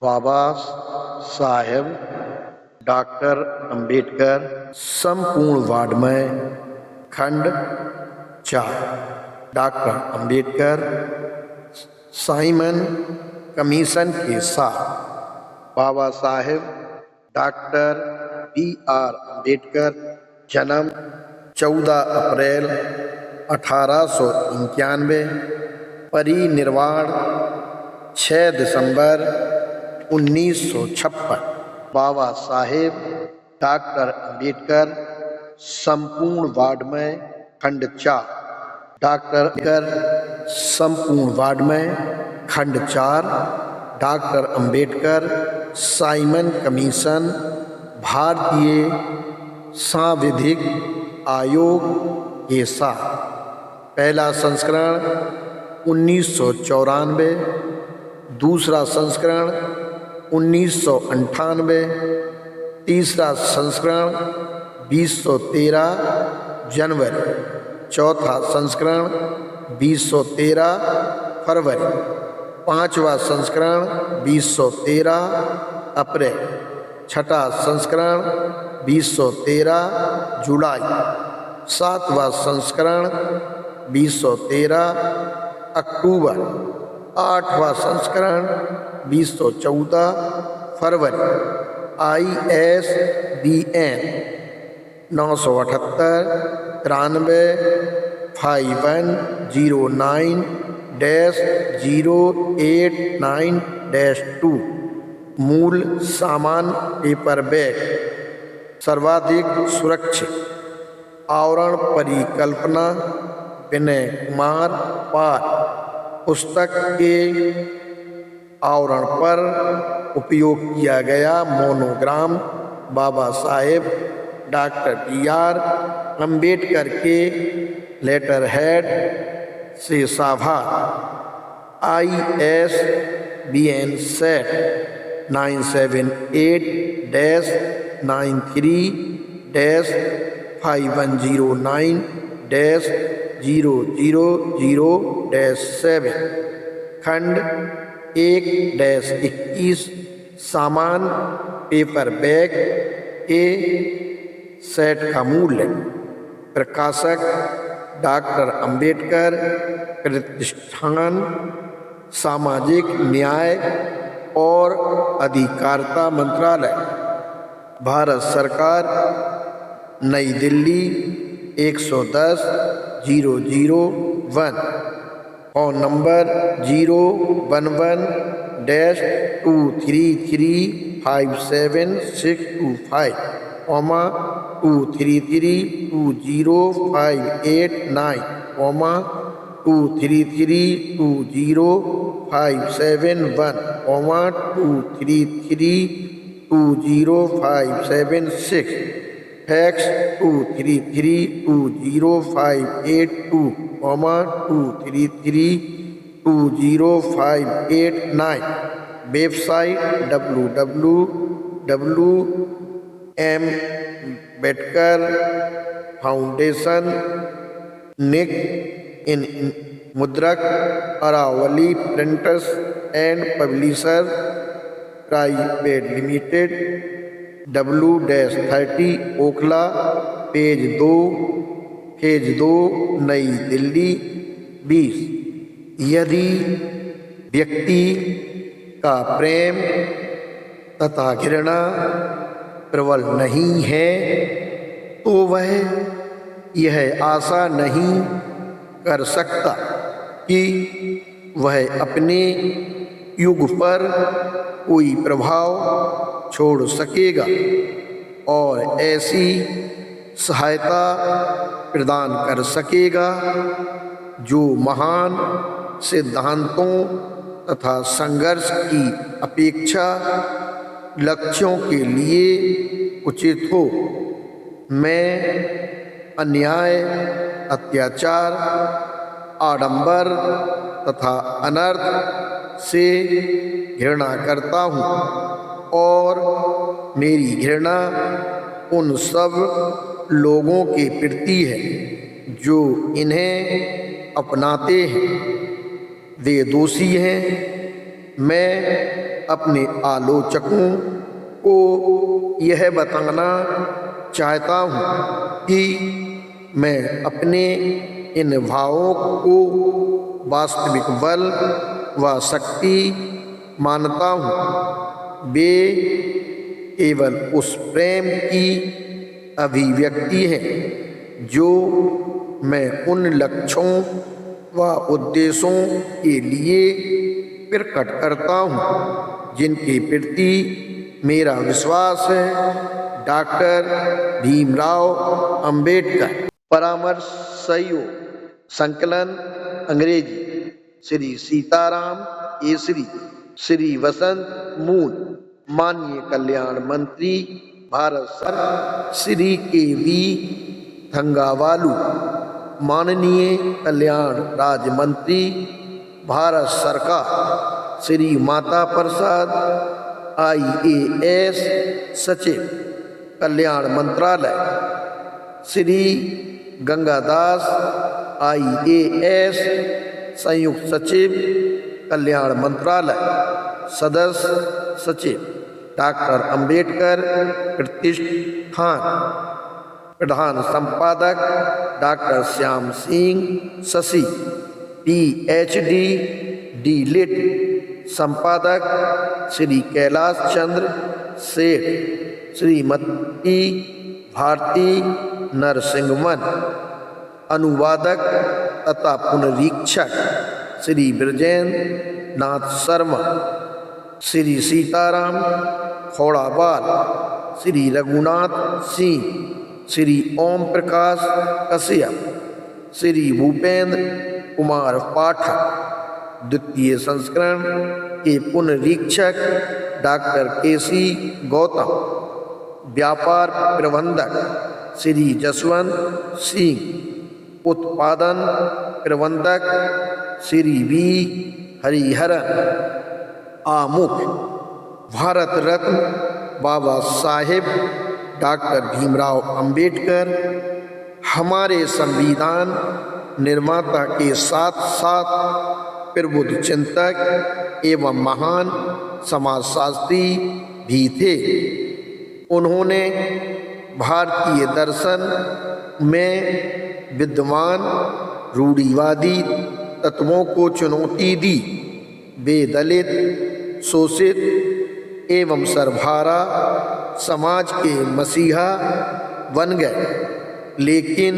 Baba Saheb doctor Ambedkar संपूर्ण वाङ्मय खंड 4। डॉक्टर अंबेडकर साइमन कमीशन के साथ बाबा साहेब डॉक्टर B.R. अम्बेडकर जन्म 14 अप्रैल 1891, परिनिर्वाण 6 दिसंबर 1956। बाबा साहेब डॉक्टर अंबेडकर संपूर्ण वाङ्मय खंड 4। डॉक्टर अंबेडकर संपूर्ण वाङ्मय खंड 4। डॉक्टर अंबेडकर साइमन कमीशन भारतीय सांविधिक आयोग के साथ पहला संस्करण 1994, दूसरा संस्करण 1998, तीसरा संस्करण 2013 जनवरी, चौथा संस्करण 2013 फरवरी, पांचवा संस्करण 2013 अप्रैल, छठा संस्करण 2013 जुलाई, सातवां संस्करण 2013 अक्टूबर, आठवां संस्करण 2014 फरवरी। ISBN 978-9109-089-2। मूल सामान पेपर बैग सर्वाधिक सुरक्षित। आवरण परिकल्पना विनय कुमार पाल। पुस्तक के आवरण पर उपयोग किया गया monogram Baba Saheb doctor B.R. Ambedkar के लेटर हेड से साभार। ISBN set 978-93-5109-000-7। खंड 1-21 सामान पेपर बैग के सेट का मूल्य। प्रकाशक डॉक्टर अंबेडकर प्रतिष्ठान, सामाजिक न्याय और अधिकारिता मंत्रालय, भारत सरकार, New Delhi 110-001। Phone number 011-233-57625, 233-20589, 233-20571, 233-20576। Fax 233-20582, 233-20589। Website www.ambedkar-foundation nic in मुद्रक Aravali printers and publisher private limited, W-30 Okhla, phase 2, New Delhi 20। यदि व्यक्ति का प्रेम तथा घृणा प्रबल नहीं है तो वह यह आशा नहीं कर सकता कि वह अपने युग पर कोई प्रभाव छोड़ सकेगा और ऐसी सहायता प्रदान कर सकेगा जो महान सिद्धांतों तथा संघर्ष की अपेक्षा लक्ष्यों के लिए उचित हो। मैं अन्याय, अत्याचार, आडंबर तथा अनर्थ से घृणा करता हूँ और मेरी घृणा उन सब लोगों के प्रति है जो इन्हें अपनाते हैं। वे दोषी हैं। मैं अपने आलोचकों को यह बताना चाहता हूँ कि मैं अपने इन भावों को वास्तविक बल व शक्ति मानता हूँ। वे केवल उस प्रेम की अभिव्यक्ति है जो मैं उन लक्ष्यों व उद्देश्यों के लिए प्रकट करता हूँ जिनके प्रति मेरा विश्वास है। डॉक्टर भीमराव अंबेडकर। परामर्श सहयोग संकलन अंग्रेजी श्री सीताराम केसरी, श्री वसंत मूल, माननीय कल्याण मंत्री भारत सरकार श्री के.वी. थंगावालू, माननीय कल्याण राज्य मंत्री भारत सरकार श्री माता प्रसाद IAS सचिव कल्याण मंत्रालय, श्री गंगादास IAS संयुक्त सचिव कल्याण मंत्रालय, सदस्य सचिव डॉक्टर अंबेडकर प्रतिष्ठान, प्रधान संपादक doctor Shyam Singh Shashi PhD D.Litt, संपादक श्री कैलाश चंद्र सेठ, श्रीमती भारती नरसिंहमन, अनुवादक तथा पुनरीक्षक श्री ब्रजेंद्र नाथ शर्मा, श्री सीताराम खौड़ाबाल, श्री रघुनाथ सिंह, श्री ओम प्रकाश कश्यप, श्री भूपेंद्र कुमार पाठक। द्वितीय संस्करण के पुनरीक्षक डॉक्टर KC गौतम, व्यापार प्रबंधक श्री जसवंत सिंह, उत्पादन प्रबंधक श्री V. हरिहरन। आमुख भारत रत्न बाबा साहेब डॉक्टर भीमराव अंबेडकर हमारे संविधान निर्माता के साथ साथ प्रबुद्ध चिंतक एवं महान समाजशास्त्री भी थे। उन्होंने भारतीय दर्शन में विद्यमान रूढ़िवादी तत्वों को चुनौती दी। वे दलित, शोषित एवं सर्वहारा समाज के मसीहा बन गए, लेकिन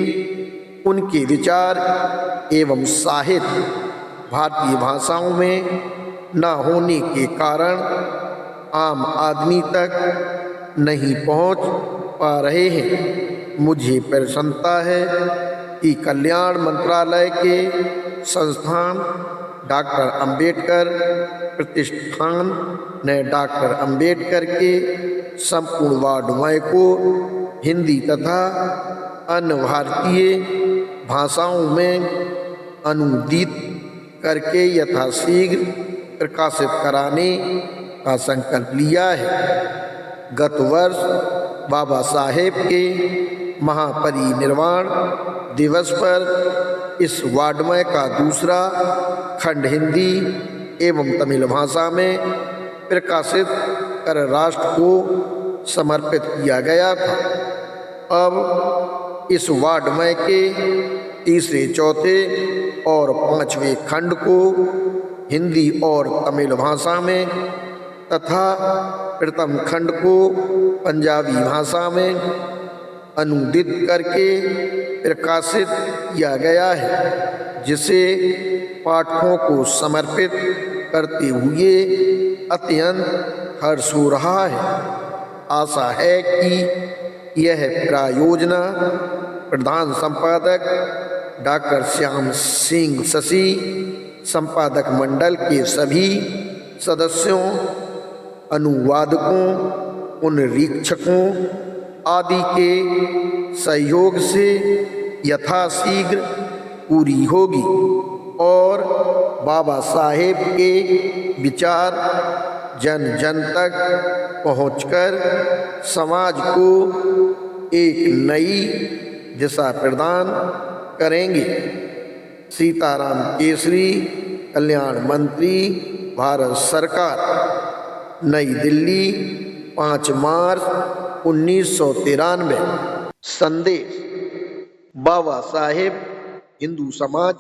उनके विचार एवं साहित्य भारतीय भाषाओं में न होने के कारण आम आदमी तक नहीं पहुंच पा रहे हैं। मुझे प्रसन्नता है कि कल्याण मंत्रालय के संस्थान डॉक्टर अंबेडकर प्रतिष्ठान ने डॉक्टर अंबेडकर के संपूर्ण वाङ्मय को हिंदी तथा अन्य भारतीय भाषाओं में अनुदित करके यथाशीघ्र प्रकाशित कराने का संकल्प लिया है। गत वर्ष बाबा साहेब के महापरिनिर्वाण दिवस पर इस वाङ्मय का दूसरा खंड हिंदी एवं तमिल भाषा में प्रकाशित कर राष्ट्र को समर्पित किया गया था। अब इस वाङ्मय के तीसरे, चौथे और पांचवें खंड को हिंदी और तमिल भाषा में तथा प्रथम खंड को पंजाबी भाषा में अनुदित करके प्रकाशित किया गया है, जिसे पाठकों को समर्पित करते हुए अत्यंत हर्ष हो रहा है। आशा है कि यह प्रायोजना प्रधान संपादक डॉक्टर श्याम सिंह शशि, संपादक मंडल के सभी सदस्यों, अनुवादकों, पुनरीक्षकों आदि के सहयोग से यथाशीघ्र पूरी होगी और बाबा साहेब के विचार जन जन तक पहुंचकर समाज को एक नई दिशा प्रदान करेंगे। सीताराम केसरी, कल्याण मंत्री, भारत सरकार। नई दिल्ली 5 मार्च 1993। संदेश। बाबा साहेब हिंदू समाज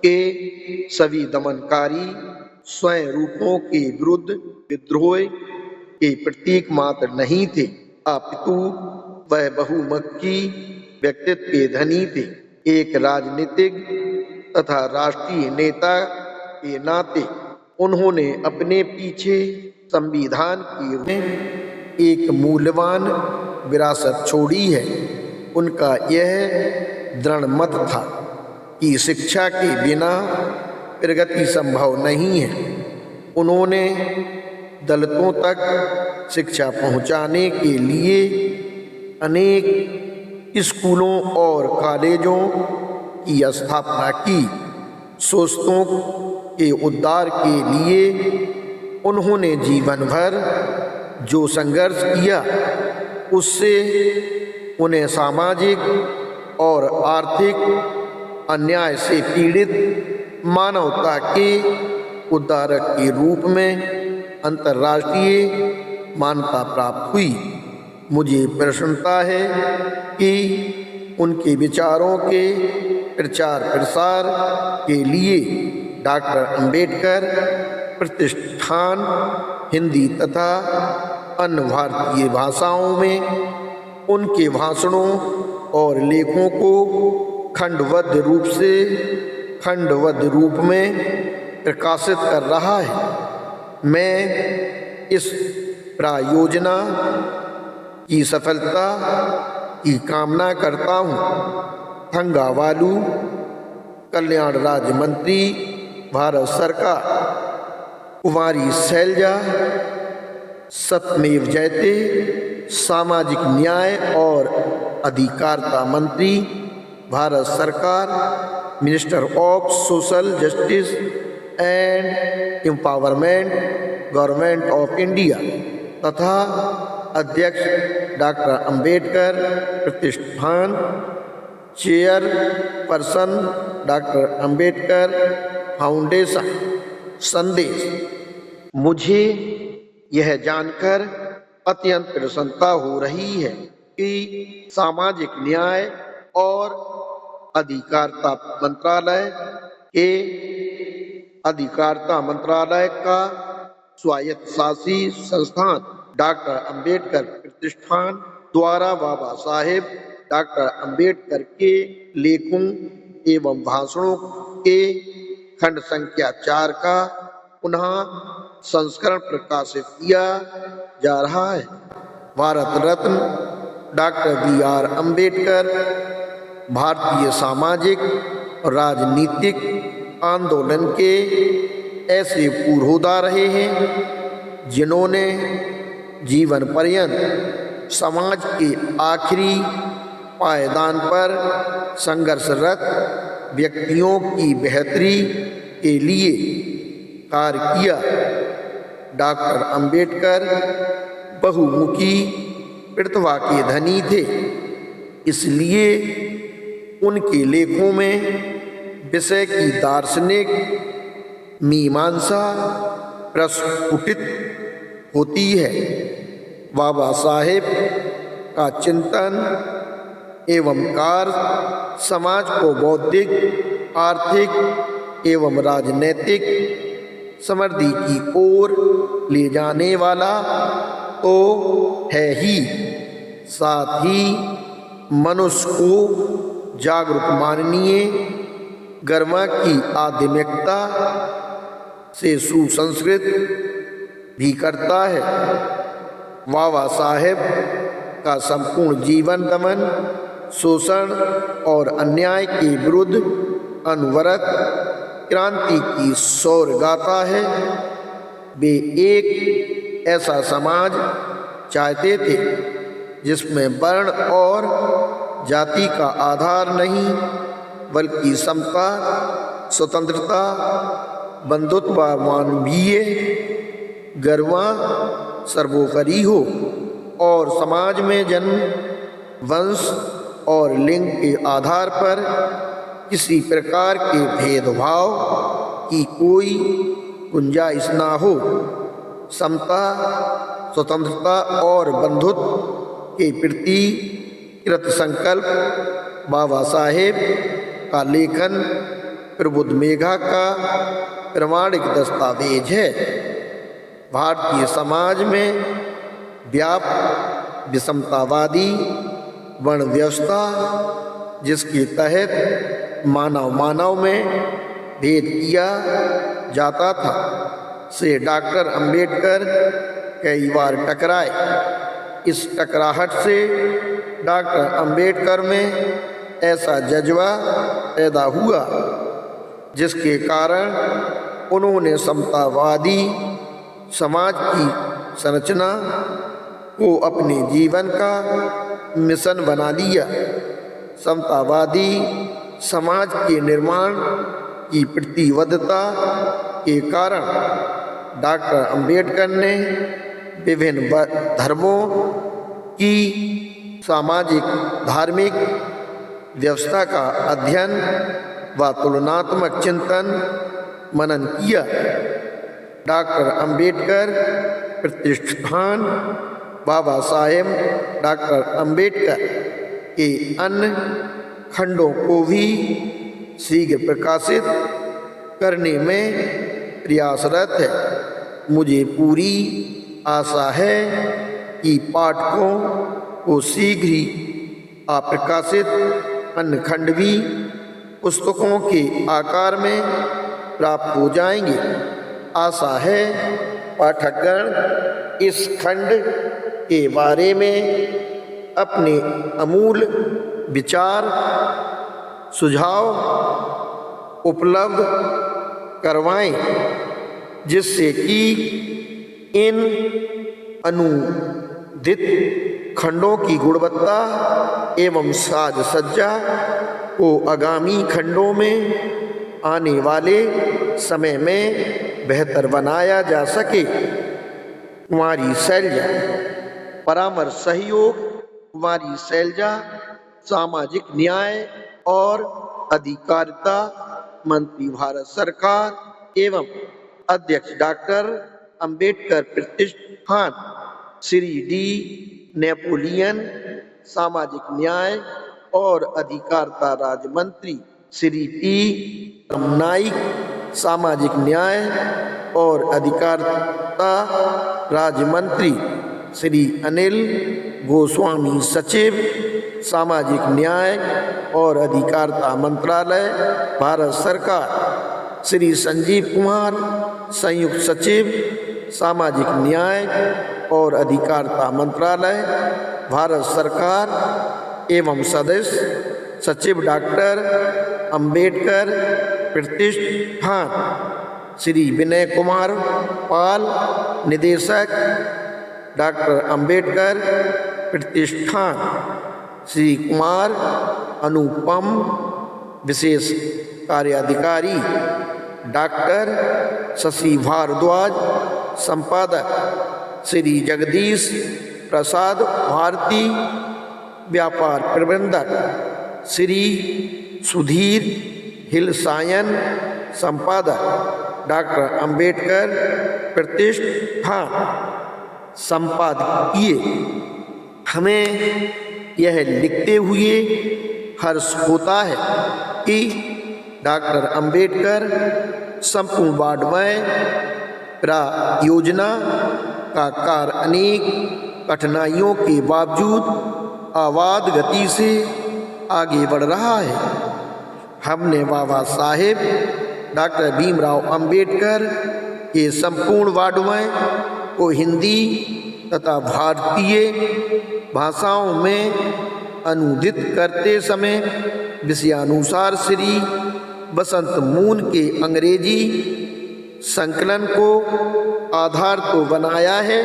के सभी दमनकारी स्वयं रूपों के विरुद्ध विद्रोह के प्रतीक मात्र नहीं थे, अपितु वह बहुमुखी व्यक्तित्व के धनी थे। एक राजनीतिक तथा राष्ट्रीय नेता के नाते उन्होंने अपने पीछे संविधान की रूप में एक मूल्यवान विरासत छोड़ी है। उनका यह दृढ़ मत था कि शिक्षा के बिना प्रगति संभव नहीं है। उन्होंने दलितों तक शिक्षा पहुंचाने के लिए अनेक स्कूलों और कॉलेजों की स्थापना की। शोषितों के उद्धार के लिए उन्होंने जीवन भर जो संघर्ष किया, उससे उन्हें सामाजिक और आर्थिक अन्याय से पीड़ित मानवता के उद्धारक के रूप में अंतर्राष्ट्रीय मान्यता प्राप्त हुई। मुझे प्रसन्नता है कि उनके विचारों के प्रचार प्रसार के लिए डॉक्टर अंबेडकर प्रतिष्ठान हिंदी तथा अन्य भारतीय भाषाओं में उनके भाषणों और लेखों को खंडबद्ध रूप में प्रकाशित कर रहा है। मैं इस प्रायोजना की सफलता की कामना करता हूँ। थंगावालू, कल्याण राज्य मंत्री, भारत सरकार। कुमारी शैलजा सत्यमेव जयते, सामाजिक न्याय और अधिकारिता मंत्री, भारत सरकार, minister of social justice and empowerment, government of India, तथा अध्यक्ष डॉक्टर अंबेडकर प्रतिष्ठान, चेयरपर्सन डॉक्टर अंबेडकर फाउंडेशन। संदेश। मुझे यह जानकर अत्यंत प्रसन्नता हो रही है कि सामाजिक न्याय और अधिकारिता मंत्रालय का स्वायत्तशासी संस्थान डॉक्टर अंबेडकर प्रतिष्ठान द्वारा बाबा साहेब डॉक्टर अंबेडकर के लेखों एवं भाषणों के खंड संख्या 4 का पुनः संस्करण प्रकाशित किया जा रहा है। Bharat Ratna doctor B.R. अंबेडकर भारतीय सामाजिक और राजनीतिक आंदोलन के ऐसे पुरोधा रहे हैं जिन्होंने जीवन पर्यंत समाज के आखिरी पायदान पर संघर्षरत व्यक्तियों की बेहतरी के लिए कार्य किया। डॉक्टर अंबेडकर बहुमुखी प्रतिभा के धनी थे, इसलिए उनके लेखों में विषय की दार्शनिक मीमांसा प्रस्फुटित होती है। बाबा साहेब का चिंतन एवं कार्य समाज को बौद्धिक, आर्थिक एवं राजनैतिक समृद्धि की ओर ले जाने वाला तो है ही, साथ ही मनुष्य को जागरूक, माननीय, गर्मा की आध्यात्मिकता से सुसंस्कृत भी करता है। बाबा साहेब का संपूर्ण जीवन दमन, शोषण और अन्याय के विरुद्ध अनवरत क्रांति की शौर्य गाथा है। वे एक ऐसा समाज चाहते थे जिसमें वर्ण और जाति का आधार नहीं, बल्कि समता, स्वतंत्रता, बंधुत्व, मानवीय गर्व सर्वोपरि हो और समाज में जन्म, वंश और लिंग के आधार पर किसी प्रकार के भेदभाव की कोई गुंजाइश ना हो। समता, स्वतंत्रता और बंधुत्व के प्रति कृत संकल्प बाबा साहेब का लेखन प्रबुद्ध मेघा का प्रमाणिक दस्तावेज है। भारतीय समाज में व्याप्त विषमतावादी वर्ण व्यवस्था, जिसके तहत मानव में भेद किया जाता था, से डॉक्टर अंबेडकर कई बार टकराए। इस टकराहट से डॉक्टर अंबेडकर में ऐसा जज्बा पैदा हुआ जिसके कारण उन्होंने समतावादी समाज की संरचना को अपने जीवन का मिशन बना लिया। समतावादी समाज के निर्माण की प्रतिबद्धता के कारण डॉक्टर अंबेडकर ने विभिन्न धर्मों की सामाजिक धार्मिक व्यवस्था का अध्ययन व तुलनात्मक चिंतन मनन किया। डॉक्टर अंबेडकर प्रतिष्ठान बाबा साहेब डॉक्टर अंबेडकर के अन्य खंडों को भी शीघ्र प्रकाशित करने में प्रयासरत है। मुझे पूरी आशा है कि पाठकों को शीघ्र ही अप्रकाशित अन्य खंड भी पुस्तकों के आकार में प्राप्त हो जाएंगे। आशा है पाठकगण इस खंड के बारे में अपने अमूल विचार सुझाव उपलब्ध करवाएं, जिससे कि इन अनुदित खंडों की गुणवत्ता एवं साज सज्जा को आगामी खंडों में आने वाले समय में बेहतर बनाया जा सके। कुमारी शैलजा। परामर्श सहयोग कुमारी शैलजा, सामाजिक न्याय और अधिकारिता मंत्री, भारत सरकार एवं अध्यक्ष डॉक्टर अंबेडकर प्रतिष्ठान, श्री डी नेपोलियन, सामाजिक न्याय और अधिकारिता राज्य मंत्री, श्री टी नाइक, सामाजिक न्याय और अधिकारिता राज्य मंत्री, श्री अनिल गोस्वामी, सचिव, सामाजिक न्याय और अधिकारिता मंत्रालय, भारत सरकार, श्री संजीव कुमार, संयुक्त सचिव, सामाजिक न्याय और अधिकारिता मंत्रालय, भारत सरकार एवं सदस्य सचिव डॉक्टर अंबेडकर प्रतिष्ठान, श्री विनय कुमार पाल, निदेशक डॉक्टर अंबेडकर प्रतिष्ठान, श्री कुमार अनुपम, विशेष कार्याधिकारी डॉक्टर शशि भारद्वाज, संपादक श्री जगदीश प्रसाद भारती, व्यापार प्रबंधक श्री सुधीर हिलसायन, संपादक डॉक्टर अंबेडकर प्रतिष्ठान। संपादकीय। हमें यह लिखते हुए हर्ष होता है कि डॉक्टर अंबेडकर संपूर्ण वाङ्मय योजना का कार्य अनेक कठिनाइयों के बावजूद अबाध गति से आगे बढ़ रहा है। हमने बाबा साहेब डॉक्टर भीमराव अंबेडकर के संपूर्ण वाङ्मय को हिंदी तथा भारतीय भाषाओं में अनुदित करते समय विषयानुसार श्री बसंत मून के अंग्रेजी संकलन को आधार तो बनाया है,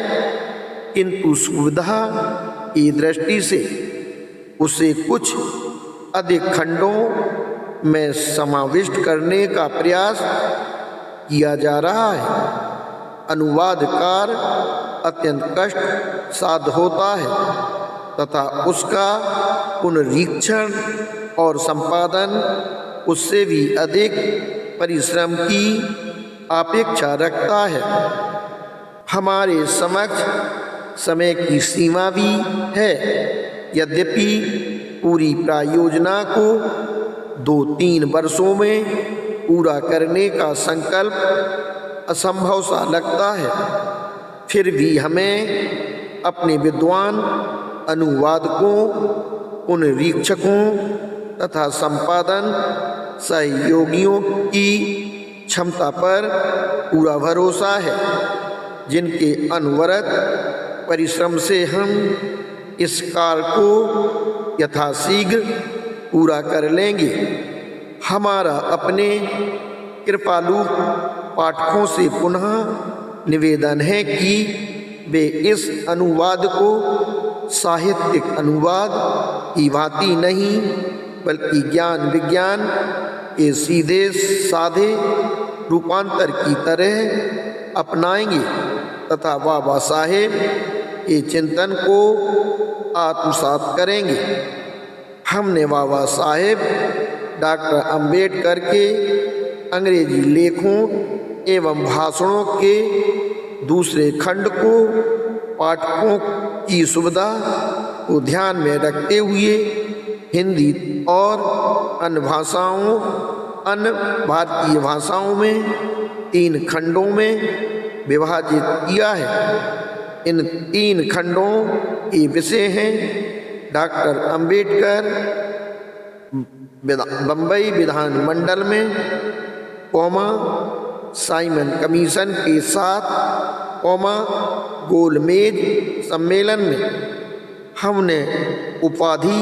किंतु सुविधा की दृष्टि से उसे कुछ अधिक खंडों में समाविष्ट करने का प्रयास किया जा रहा है। अनुवाद कार्य अत्यंत कष्ट साध्य होता है तथा उसका पुनरीक्षण और संपादन उससे भी अधिक परिश्रम की अपेक्षा रखता है। हमारे समक्ष समय की सीमा भी है। यद्यपि पूरी प्रायोजना को 2-3 वर्षों में पूरा करने का संकल्प असंभव सा लगता है, फिर भी हमें अपने विद्वान अनुवादकों, पुनरीक्षकों तथा संपादन सहयोगियों की क्षमता पर पूरा भरोसा है, जिनके अनवरत परिश्रम से हम इस कार्य को यथाशीघ्र पूरा कर लेंगे। हमारा अपने कृपालु पाठकों से पुनः निवेदन है कि वे इस अनुवाद को साहित्यिक अनुवाद की भांति नहीं, बल्कि ज्ञान विज्ञान के सीधे साधे रूपांतर की तरह अपनाएंगे तथा बाबा साहेब के चिंतन को आत्मसात करेंगे। हमने बाबा साहेब डॉक्टर अंबेडकर के अंग्रेजी लेखों एवं भाषणों के दूसरे खंड को पाठकों की सुविधा को ध्यान में रखते हुए हिंदी और अन्य भारतीय भाषाओं में 3 खंडों में विभाजित किया है। इन 3 खंडों के विषय हैं डॉक्टर अंबेडकर बम्बई विधानमंडल में, साइमन कमीशन के साथ, गोलमेज सम्मेलन में। हमने उपाधि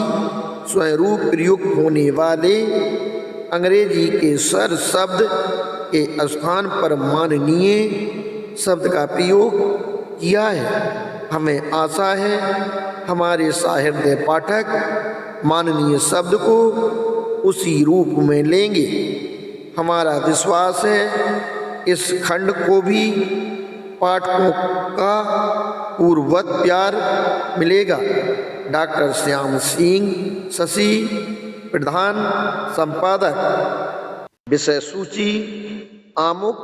स्वरूप प्रयुक्त होने वाले अंग्रेजी के सर शब्द के स्थान पर माननीय शब्द का प्रयोग किया है। हमें आशा है हमारे सहृदय पाठक माननीय शब्द को उसी रूप में लेंगे। हमारा विश्वास है इस खंड को भी पाठकों का पूर्ववत प्यार मिलेगा। डॉक्टर श्याम सिंह शशि, प्रधान संपादक। विषय सूची आमुख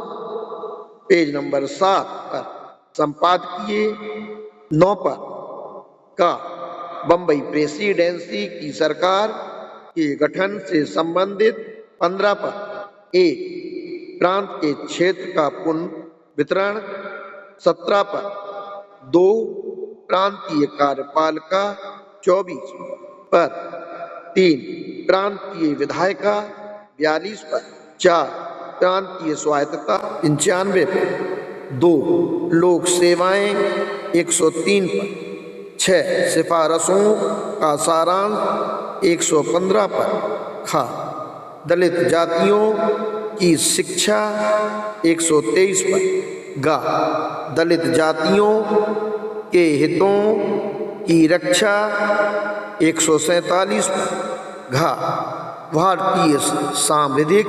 पेज नंबर 7 पर, संपादकीय 9 पर का बम्बई प्रेसिडेंसी की सरकार के गठन से संबंधित 15 पर, 1 प्रांत के क्षेत्र का पुनर्वितरण 17 पर, 2 प्रांतीय कार्यपालिका 24 पर, 3 प्रांतीय विधायिका 42 पर, 4 प्रांतीय स्वायत्तता 95 पर, 2 लोक सेवाएं 103 पर, 6 सिफारसों का सारांश 115 पर, खा दलित जातियों की शिक्षा 123 पर, गा दलित जातियों के हितों की रक्षा 147 पर, घा भारतीय सांविधिक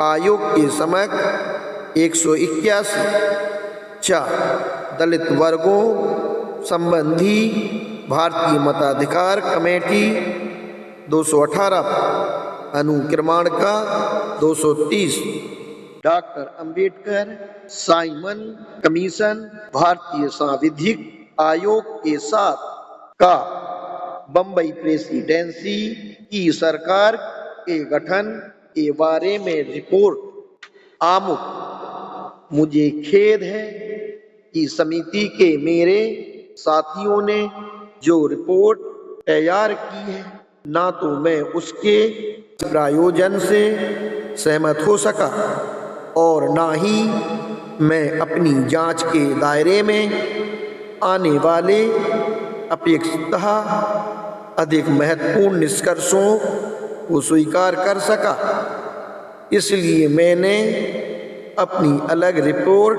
आयोग के समक्ष 181, चा दलित वर्गों संबंधी भारतीय मताधिकार कमेटी 218 पर, अनुक्रमण का 230, डॉक्टर अंबेडकर साइमन कमीशन भारतीय सांविधिक आयोग के साथ का बम्बई प्रेसिडेंसी की सरकार के गठन के बारे में रिपोर्ट आमुख। मुझे खेद है कि समिति के मेरे साथियों ने जो रिपोर्ट तैयार की है, ना तो मैं उसके प्रायोजन से सहमत हो सका और ना ही मैं अपनी जांच के दायरे में आने वाले अपेक्षितः अधिक महत्वपूर्ण निष्कर्षों को स्वीकार कर सका। इसलिए मैंने अपनी अलग रिपोर्ट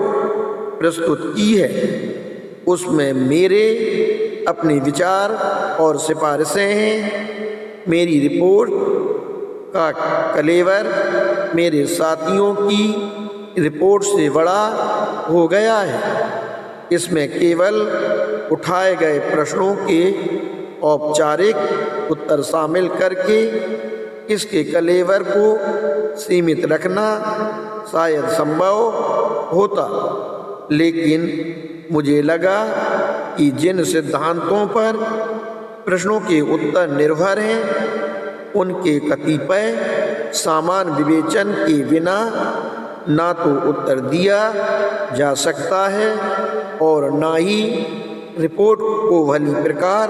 प्रस्तुत की है। उसमें मेरे अपने विचार और सिफारिशें हैं। मेरी रिपोर्ट का कलेवर मेरे साथियों की रिपोर्ट से बड़ा हो गया है। इसमें केवल उठाए गए प्रश्नों के औपचारिक उत्तर शामिल करके इसके कलेवर को सीमित रखना शायद संभव होता, लेकिन मुझे लगा कि जिन सिद्धांतों पर प्रश्नों के उत्तर निर्भर हैं उनके कतिपय सामान्य विवेचन के बिना ना तो उत्तर दिया जा सकता है और ना ही रिपोर्ट को भली प्रकार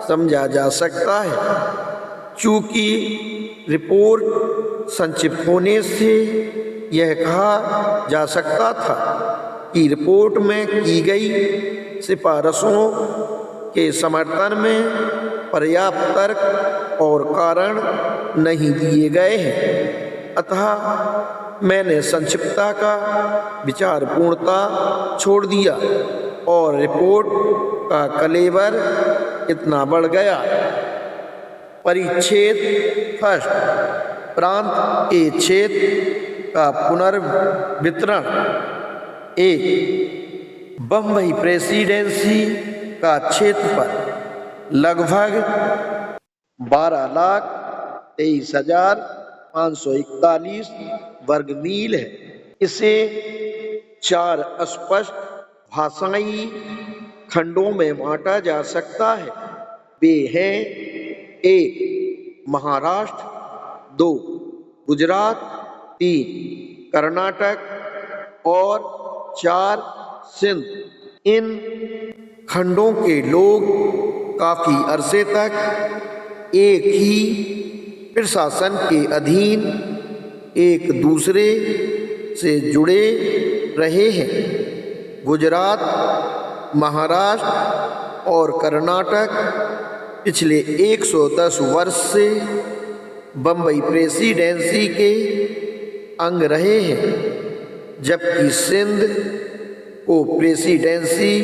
समझा जा सकता है। चूँकि रिपोर्ट संक्षिप्त होने से यह कहा जा सकता था कि रिपोर्ट में की गई सिफारिशों के समर्थन में पर्याप्त तर्क और कारण नहीं दिए गए हैं, अतः मैंने संक्षिप्तता का विचार पूर्णता छोड़ दिया और रिपोर्ट का कलेवर इतना बढ़ गया। परिच्छेद फर्स्ट, प्रांत के क्षेत्र का पुनर्वितरण। एक, बम्बई प्रेसिडेंसी का क्षेत्रफल लगभग 12,23,541 वर्ग मील है। इसे 4 स्पष्ट भाषाई खंडों में बांटा जा सकता है। वे हैं: 1 महाराष्ट्र, 2 गुजरात, 3 कर्नाटक और 4 सिंध। इन खंडों के लोग काफी अरसे तक एक ही प्रशासन के अधीन एक दूसरे से जुड़े रहे हैं। गुजरात, महाराष्ट्र और कर्नाटक पिछले 110 वर्ष से बम्बई प्रेसिडेंसी के अंग रहे हैं, जबकि सिंध को प्रेसिडेंसी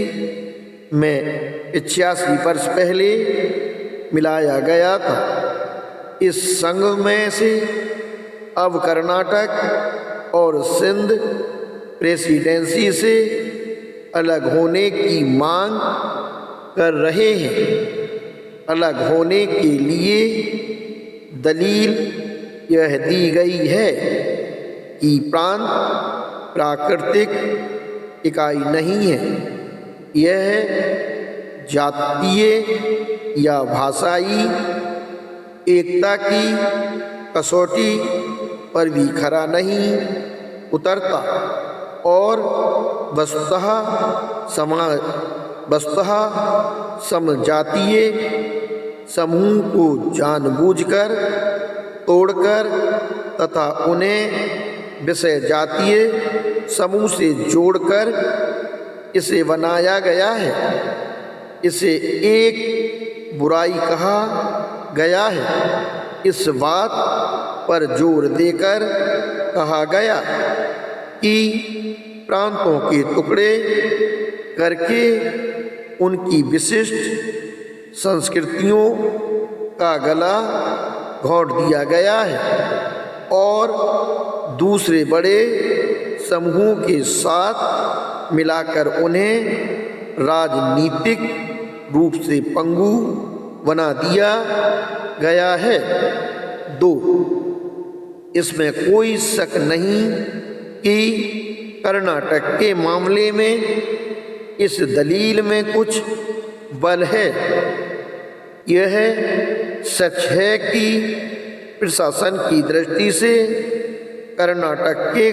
में 85 वर्ष पहले मिलाया गया था। इस संघ में से अब कर्नाटक और सिंध प्रेसिडेंसी से अलग होने की मांग कर रहे हैं। अलग होने के लिए दलील यह दी गई है कि प्रांत प्राकृतिक इकाई नहीं है, यह जातीय या भाषाई एकता की कसौटी पर भी खरा नहीं उतरता और वस्तुतः समजातीय समूह को जानबूझकर तोड़कर तथा उन्हें विषय जातीय समूह से जोड़कर इसे बनाया गया है। इसे एक बुराई कहा गया है। इस बात पर जोर देकर कहा गया कि प्रांतों के टुकड़े करके उनकी विशिष्ट संस्कृतियों का गला घोंट दिया गया है और दूसरे बड़े समूहों के साथ मिलाकर उन्हें राजनीतिक रूप से पंगु बना दिया गया है। 2, इसमें कोई शक नहीं कि कर्नाटक के मामले में इस दलील में कुछ बल है। यह सच है कि प्रशासन की दृष्टि से कर्नाटक के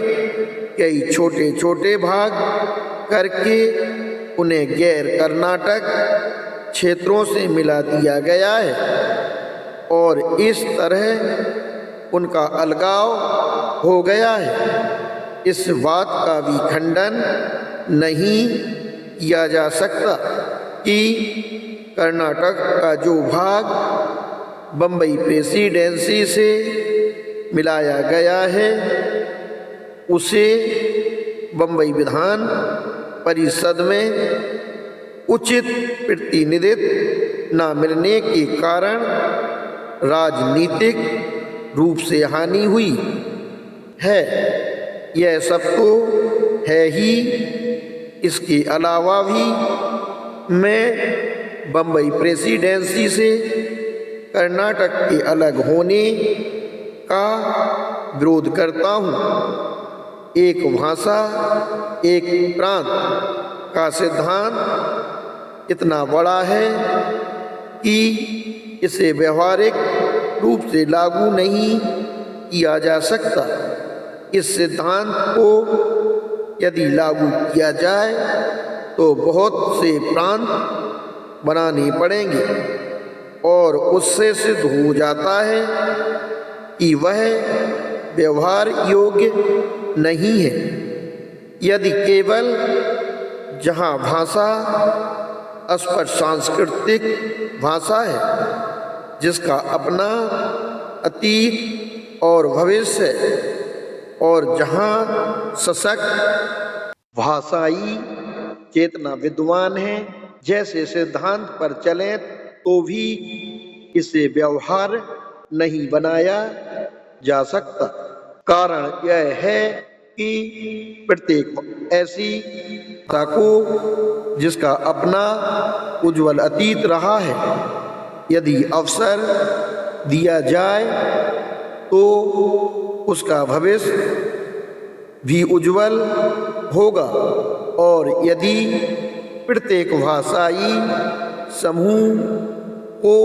कई छोटे छोटे भाग करके उन्हें गैर कर्नाटक क्षेत्रों से मिला दिया गया है और इस तरह उनका अलगाव हो गया है। इस बात का भी खंडन नहीं किया जा सकता कि कर्नाटक का जो भाग बम्बई प्रेसिडेंसी से मिलाया गया है उसे बम्बई विधान परिषद में उचित प्रतिनिधित्व न मिलने के कारण राजनीतिक रूप से हानि हुई है। यह सब तो है ही, इसके अलावा भी मैं बम्बई प्रेसिडेंसी से कर्नाटक के अलग होने का विरोध करता हूँ। एक भाषा, एक प्रांत का सिद्धांत इतना बड़ा है कि इसे व्यवहारिक रूप से लागू नहीं किया जा सकता। इस सिद्धांत को यदि लागू किया जाए तो बहुत से प्रांत बनाने पड़ेंगे और उससे सिद्ध हो जाता है कि वह व्यवहार योग्य नहीं है। यदि केवल जहाँ भाषा अस्पष्ट सांस्कृतिक भाषा है जिसका अपना अतीत और भविष्य है और जहाँ सशक्त भाषाई चेतना विद्वान है जैसे सिद्धांत पर चलें तो भी इसे व्यवहार नहीं बनाया जा सकता। कारण यह है कि प्रत्येक ऐसी भाषा को जिसका अपना उज्जवल अतीत रहा है यदि अवसर दिया जाए तो उसका भविष्य भी उज्जवल होगा। और यदि प्रत्येक भाषाई समूह को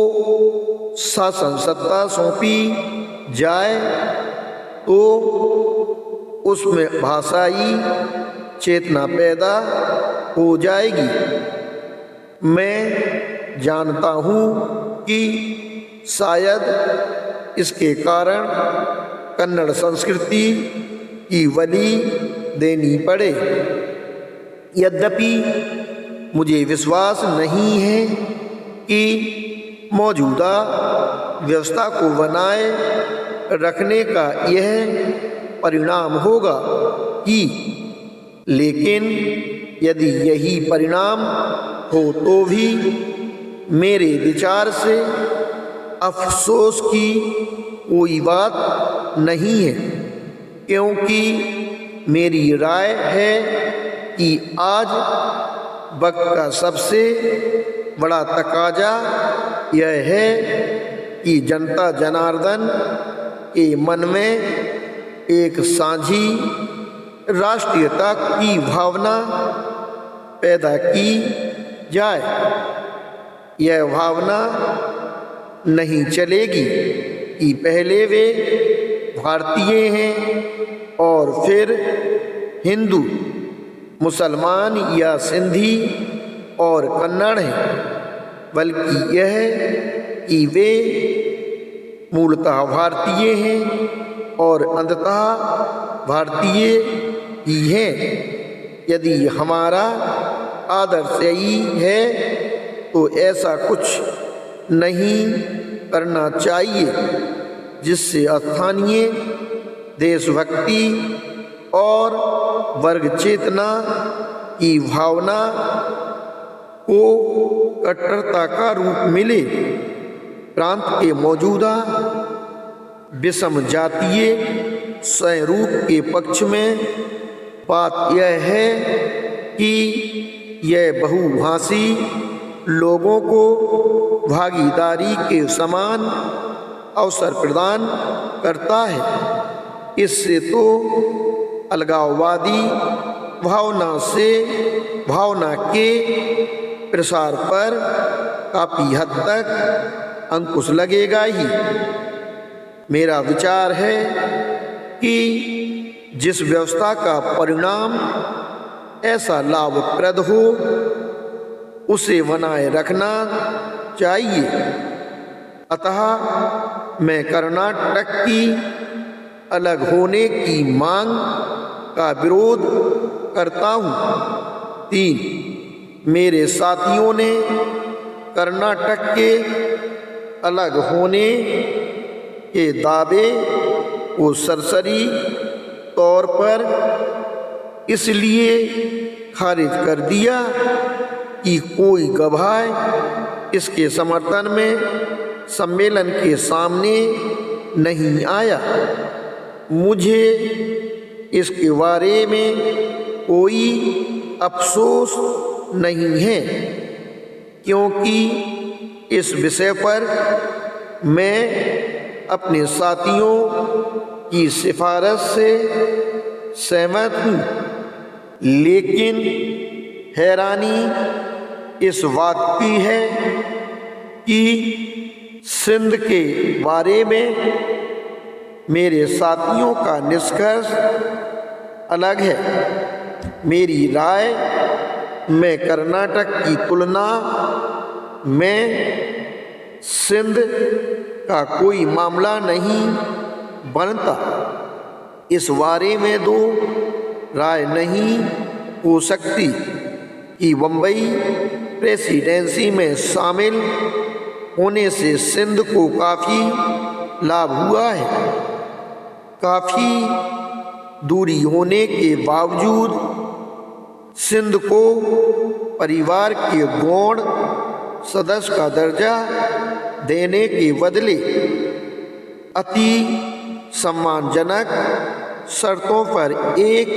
शासन सत्ता सौंपी जाए तो उसमें भाषाई चेतना पैदा हो जाएगी। मैं जानता हूँ कि शायद इसके कारण कन्नड़ संस्कृति की बलि देनी पड़े। यद्यपि मुझे विश्वास नहीं है कि मौजूदा व्यवस्था को बनाए रखने का यह परिणाम होगा कि, लेकिन यदि यही परिणाम हो तो भी मेरे विचार से अफसोस की कोई बात नहीं है, क्योंकि मेरी राय है कि आज वक्त का सबसे बड़ा तकाजा यह है कि जनता जनार्दन के मन में एक साझी राष्ट्रीयता की भावना पैदा की जाए। यह भावना नहीं चलेगी कि पहले वे भारतीय हैं और फिर हिंदू, मुसलमान या सिंधी और कन्नड़ हैं, बल्कि यह कि वे मूलतः भारतीय हैं और अंततः भारतीय ही हैं। यदि हमारा आदर्श यही है तो ऐसा कुछ नहीं करना चाहिए जिससे स्थानीय देशभक्ति और वर्ग चेतना की भावना को कट्टरता का रूप मिले। प्रांत के मौजूदा विषम जातीय स्वरूप के पक्ष में बात यह है कि यह बहुभाषी लोगों को भागीदारी के समान अवसर प्रदान करता है। इससे तो अलगाववादी भावना के प्रसार पर काफ़ी हद तक अंकुश लगेगा ही। मेरा विचार है कि जिस व्यवस्था का परिणाम ऐसा लाभप्रद हो उसे बनाए रखना चाहिए। अतः मैं कर्नाटक की अलग होने की मांग का विरोध करता हूँ। 3. मेरे साथियों ने कर्नाटक के अलग होने के दावे को सरसरी तौर पर इसलिए खारिज कर दिया कि कोई गवाह इसके समर्थन में सम्मेलन के सामने नहीं आया। मुझे इसके बारे में कोई अफसोस नहीं है, क्योंकि इस विषय पर मैं अपने साथियों की सिफारिश से सहमत हूँ। लेकिन हैरानी इस बात की है कि सिंध के बारे में मेरे साथियों का निष्कर्ष अलग है। मेरी राय में कर्नाटक की तुलना में सिंध का कोई मामला नहीं बनता। इस बारे में दो राय नहीं हो सकती कि बम्बई प्रेसिडेंसी में शामिल होने से सिंध को काफ़ी लाभ हुआ है। काफ़ी दूरी होने के बावजूद सिंध को परिवार के गौण सदस्य का दर्जा देने के बदले अति सम्मानजनक शर्तों पर एक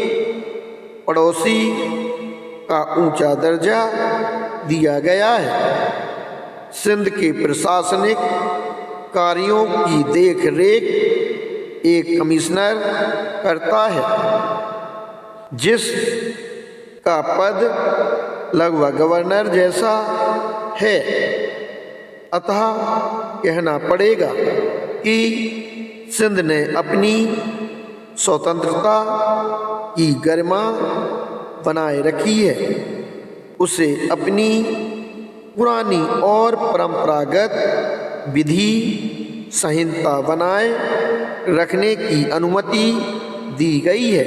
पड़ोसी का ऊंचा दर्जा दिया गया है। सिंध के प्रशासनिक कार्यों की देखरेख एक कमिश्नर करता है, जिस का पद लगभग गवर्नर जैसा है। अतः कहना पड़ेगा कि सिंध ने अपनी स्वतंत्रता की गरिमा बनाए रखी है। उसे अपनी पुरानी और परंपरागत विधि संहिता बनाए रखने की अनुमति दी गई है।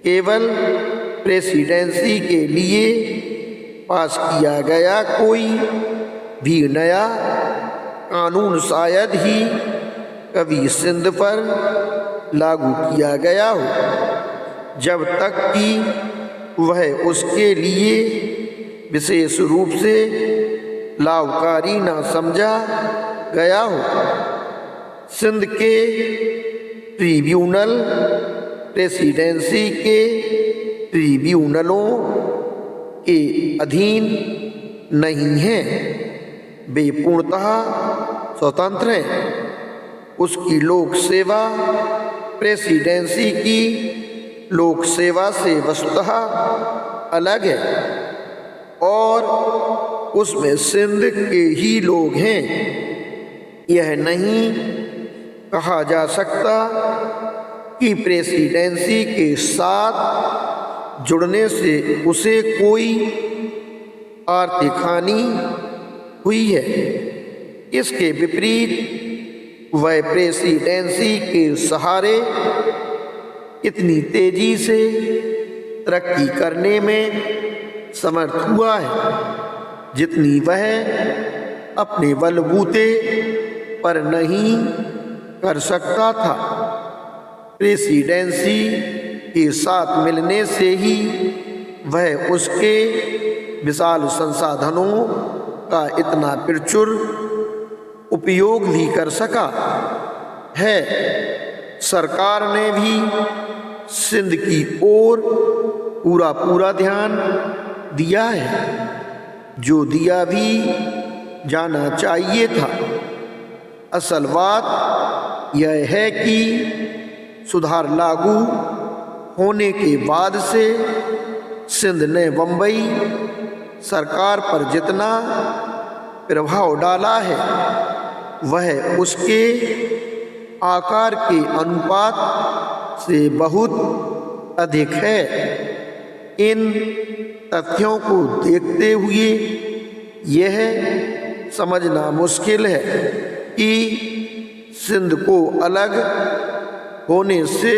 केवल प्रेसिडेंसी के लिए पास किया गया कोई भी नया कानून शायद ही कभी सिंध पर लागू किया गया हो, जब तक कि वह उसके लिए विशेष रूप से लाभकारी न समझा गया हो। सिंध के ट्रिब्यूनल प्रेसिडेंसी के ट्रिब्यूनलों के अधीन नहीं हैं, वे पूर्णतः स्वतंत्र हैं। उसकी लोक सेवा प्रेसिडेंसी की लोक सेवा से वस्तुतः अलग है और उसमें सिंध के ही लोग हैं। यह नहीं कहा जा सकता कि प्रेसिडेंसी के साथ जुड़ने से उसे कोई आर्थिक हानि हुई है। इसके विपरीत वह प्रेसिडेंसी के सहारे इतनी तेजी से तरक्की करने में समर्थ हुआ है जितनी वह अपने बलबूते पर नहीं कर सकता था। प्रेसिडेंसी के साथ मिलने से ही वह उसके विशाल संसाधनों का इतना प्रचुर उपयोग भी कर सका है। सरकार ने भी सिंध की ओर पूरा ध्यान दिया है, जो दिया भी जाना चाहिए था। असल बात यह है कि सुधार लागू होने के बाद से सिंध ने बम्बई सरकार पर जितना प्रभाव डाला है वह उसके आकार के अनुपात से बहुत अधिक है। इन तथ्यों को देखते हुए यह समझना मुश्किल है कि सिंध को अलग होने से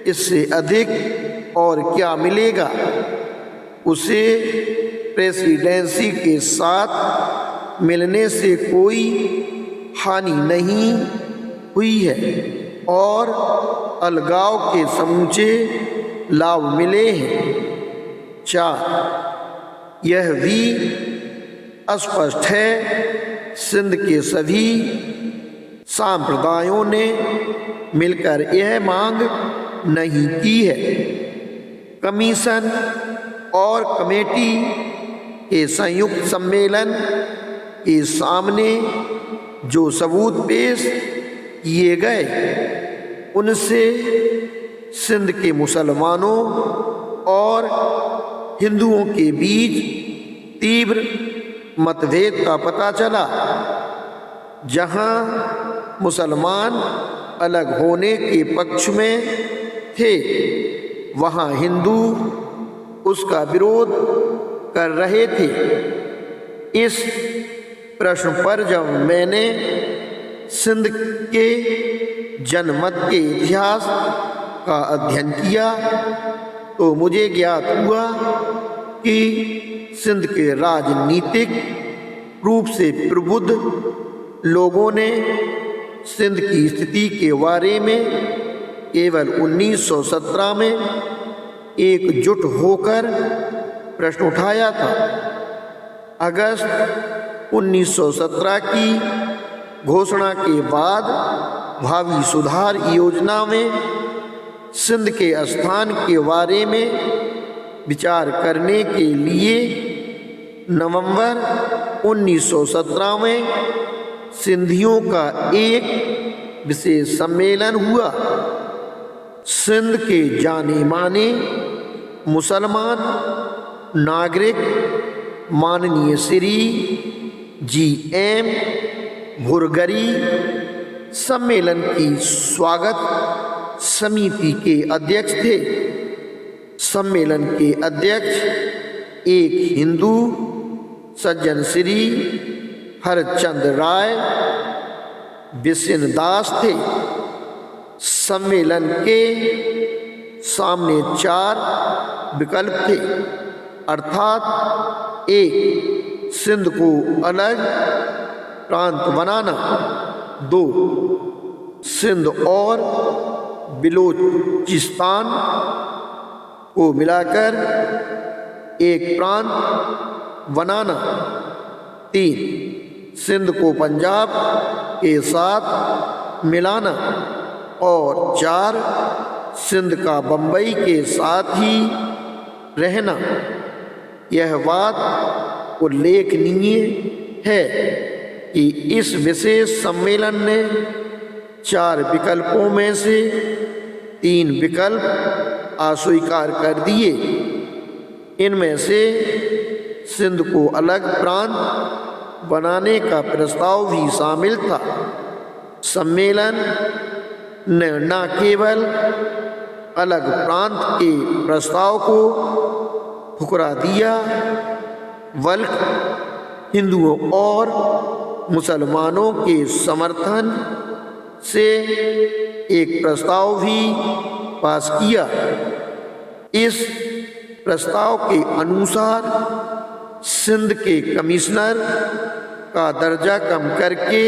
इससे अधिक और क्या मिलेगा। उसे प्रेसिडेंसी के साथ मिलने से कोई हानि नहीं हुई है और अलगाव के समूचे लाभ मिले हैं। 4. यह भी स्पष्ट है, सिंध के सभी संप्रदायों ने मिलकर यह मांग नहीं की है। कमीशन और कमेटी के संयुक्त सम्मेलन के सामने जो सबूत पेश किए गए उनसे सिंध के मुसलमानों और हिंदुओं के बीच तीव्र मतभेद का पता चला। जहां मुसलमान अलग होने के पक्ष में थे, वहां हिंदू उसका विरोध कर रहे थे। इस प्रश्न पर जब मैंने सिंध के जनमत के इतिहास का अध्ययन किया तो मुझे ज्ञात हुआ कि सिंध के राजनीतिक रूप से प्रबुद्ध लोगों ने सिंध की स्थिति के बारे में केवल 1917 में एकजुट होकर प्रश्न उठाया था। अगस्त 1917 की घोषणा के बाद भावी सुधार योजना में सिंध के स्थान के बारे में विचार करने के लिए नवंबर 1917 में सिंधियों का एक विशेष सम्मेलन हुआ। सिंध के जाने माने मुसलमान नागरिक माननीय श्री जी.एम. भुरगरी सम्मेलन की स्वागत समिति के अध्यक्ष थे। सम्मेलन के अध्यक्ष एक हिंदू सज्जन श्री हरचंद्र राय बिसिनदास थे। सम्मेलन के सामने 4 विकल्प थे, अर्थात एक, सिंध को अलग प्रांत बनाना, 2, सिंध और बिलोचिस्तान को मिलाकर एक प्रांत बनाना, 3, सिंध को पंजाब के साथ मिलाना और 4, सिंध का बम्बई के साथ ही रहना। यह बात उल्लेखनीय है कि इस विशेष सम्मेलन ने 4 विकल्पों में से 3 विकल्प अस्वीकार कर दिए। इनमें से सिंध को अलग प्रांत बनाने का प्रस्ताव भी शामिल था। सम्मेलन ने न केवल अलग प्रांत के प्रस्ताव को ठुकरा दिया, बल्कि हिंदुओं और मुसलमानों के समर्थन से एक प्रस्ताव भी पास किया। इस प्रस्ताव के अनुसार सिंध के कमिश्नर का दर्जा कम करके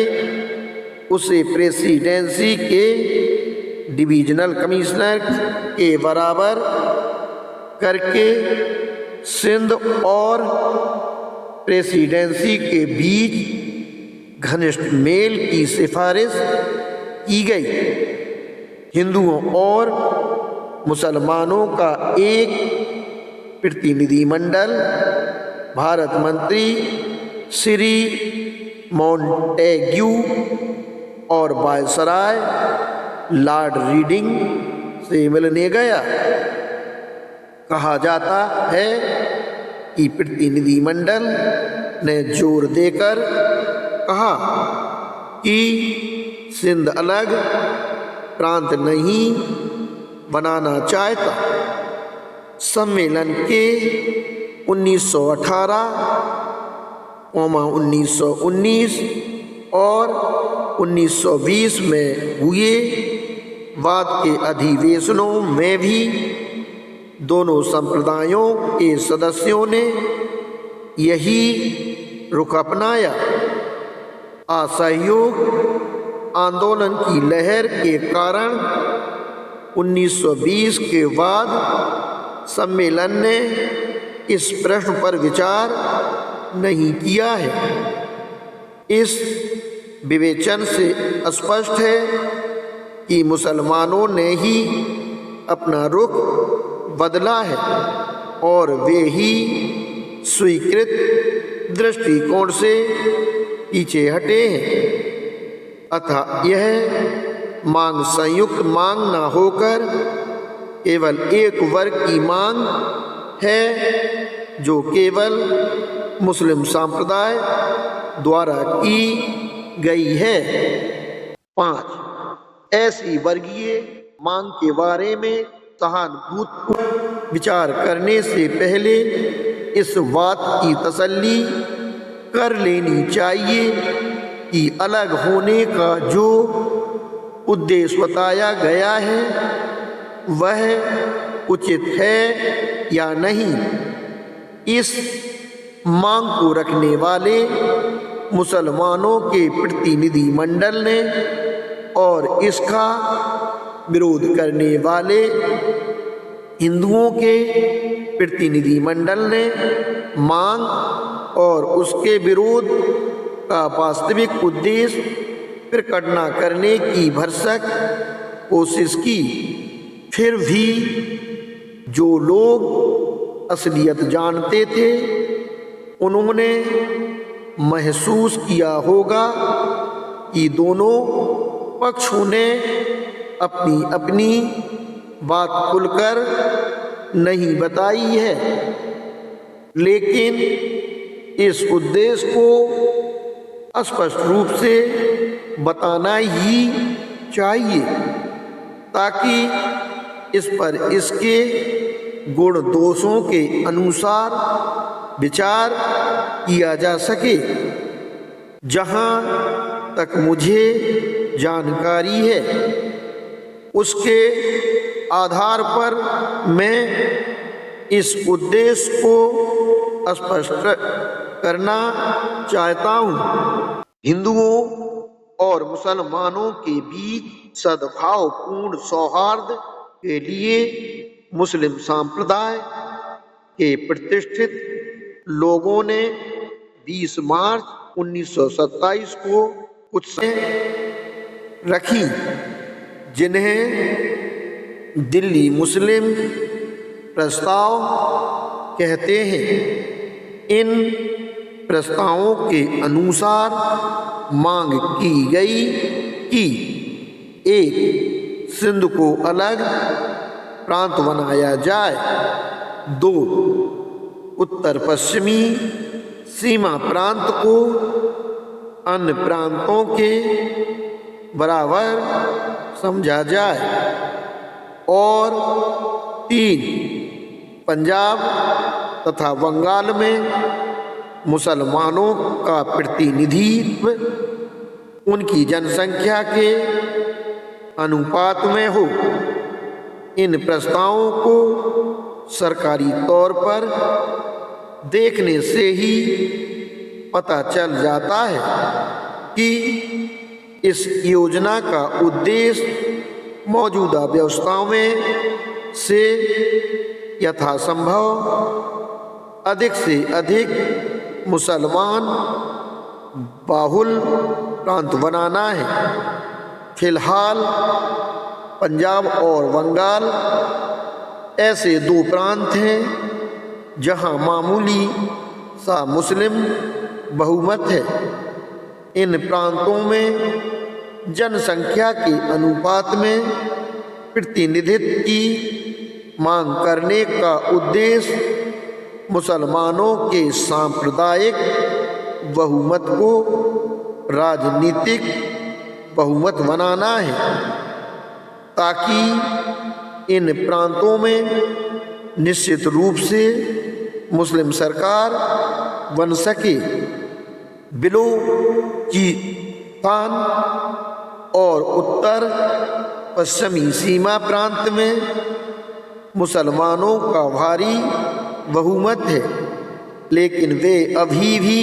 उसे प्रेसिडेंसी के डिवीजनल कमिश्नर के बराबर करके सिंध और प्रेसिडेंसी के बीच घनिष्ठ मेल की सिफारिश की गई। हिंदुओं और मुसलमानों का एक प्रतिनिधिमंडल भारत मंत्री श्री मॉन्टेग्यू और वायसराय लॉर्ड रीडिंग से मिलने गया। कहा जाता है कि प्रतिनिधिमंडल ने जोर देकर कहा कि सिंध अलग प्रांत नहीं बनाना चाहता। सम्मेलन के 1918, 1919 और 1920 में हुए बाद के अधिवेशनों में भी दोनों संप्रदायों के सदस्यों ने यही रुख अपनाया। असहयोग आंदोलन की लहर के कारण 1920 के बाद सम्मेलन ने इस प्रश्न पर विचार नहीं किया है। इस विवेचन से स्पष्ट है कि मुसलमानों ने ही अपना रुख बदला है और वे ही स्वीकृत दृष्टिकोण से पीछे हटे हैं। अतः यह मांग संयुक्त मांग न होकर केवल एक वर्ग की मांग है जो केवल मुस्लिम संप्रदाय द्वारा की गई है। 5. ऐसी वर्गीय मांग के बारे में सहानुभूतिपूर्ण विचार करने से पहले इस बात की तसल्ली कर लेनी चाहिए कि अलग होने का जो उद्देश्य बताया गया है वह उचित है या नहीं। इस मांग को रखने वाले मुसलमानों के प्रतिनिधि मंडल ने और इसका विरोध करने वाले हिंदुओं के प्रतिनिधि मंडल ने मांग और उसके विरोध का वास्तविक उद्देश्य प्रकट न करने की भरसक कोशिश की। फिर भी जो लोग असलियत जानते थे उन्होंने महसूस किया होगा कि दोनों पक्षों ने अपनी अपनी बात खुलकर नहीं बताई है, लेकिन इस उद्देश्य को स्पष्ट रूप से बताना ही चाहिए ताकि इस पर इसके गुण दोषों के अनुसार विचार किया जा सके। जहाँ तक मुझे जानकारी है उसके आधार पर मैं इस उद्देश्य को स्पष्ट करना चाहता हूँ। हिंदुओं और मुसलमानों के बीच सद्भावपूर्ण सौहार्द के लिए मुस्लिम संप्रदाय के प्रतिष्ठित लोगों ने 20 मार्च 1927 को कुछ रखी जिन्हें दिल्ली मुस्लिम प्रस्ताव कहते हैं। इन प्रस्तावों के अनुसार मांग की गई कि 1. सिंध को अलग प्रांत बनाया जाए। 2. उत्तर पश्चिमी सीमा प्रांत को अन्य प्रांतों के बराबर समझा जाए और 3. पंजाब तथा बंगाल में मुसलमानों का प्रतिनिधित्व उनकी जनसंख्या के अनुपात में हो। इन प्रस्तावों को सरकारी तौर पर देखने से ही पता चल जाता है कि इस योजना का उद्देश्य मौजूदा व्यवस्थाओं में से यथासंभव अधिक से अधिक मुसलमान बाहुल प्रांत बनाना है। फिलहाल पंजाब और बंगाल ऐसे 2 प्रांत हैं जहां मामूली सा मुस्लिम बहुमत है। इन प्रांतों में जनसंख्या के अनुपात में प्रतिनिधित्व की मांग करने का उद्देश्य मुसलमानों के सांप्रदायिक बहुमत को राजनीतिक बहुमत बनाना है ताकि इन प्रांतों में निश्चित रूप से मुस्लिम सरकार बन सके। बलूचिस्तान और उत्तर पश्चिमी सीमा प्रांत में मुसलमानों का भारी बहुमत है, लेकिन वे अभी भी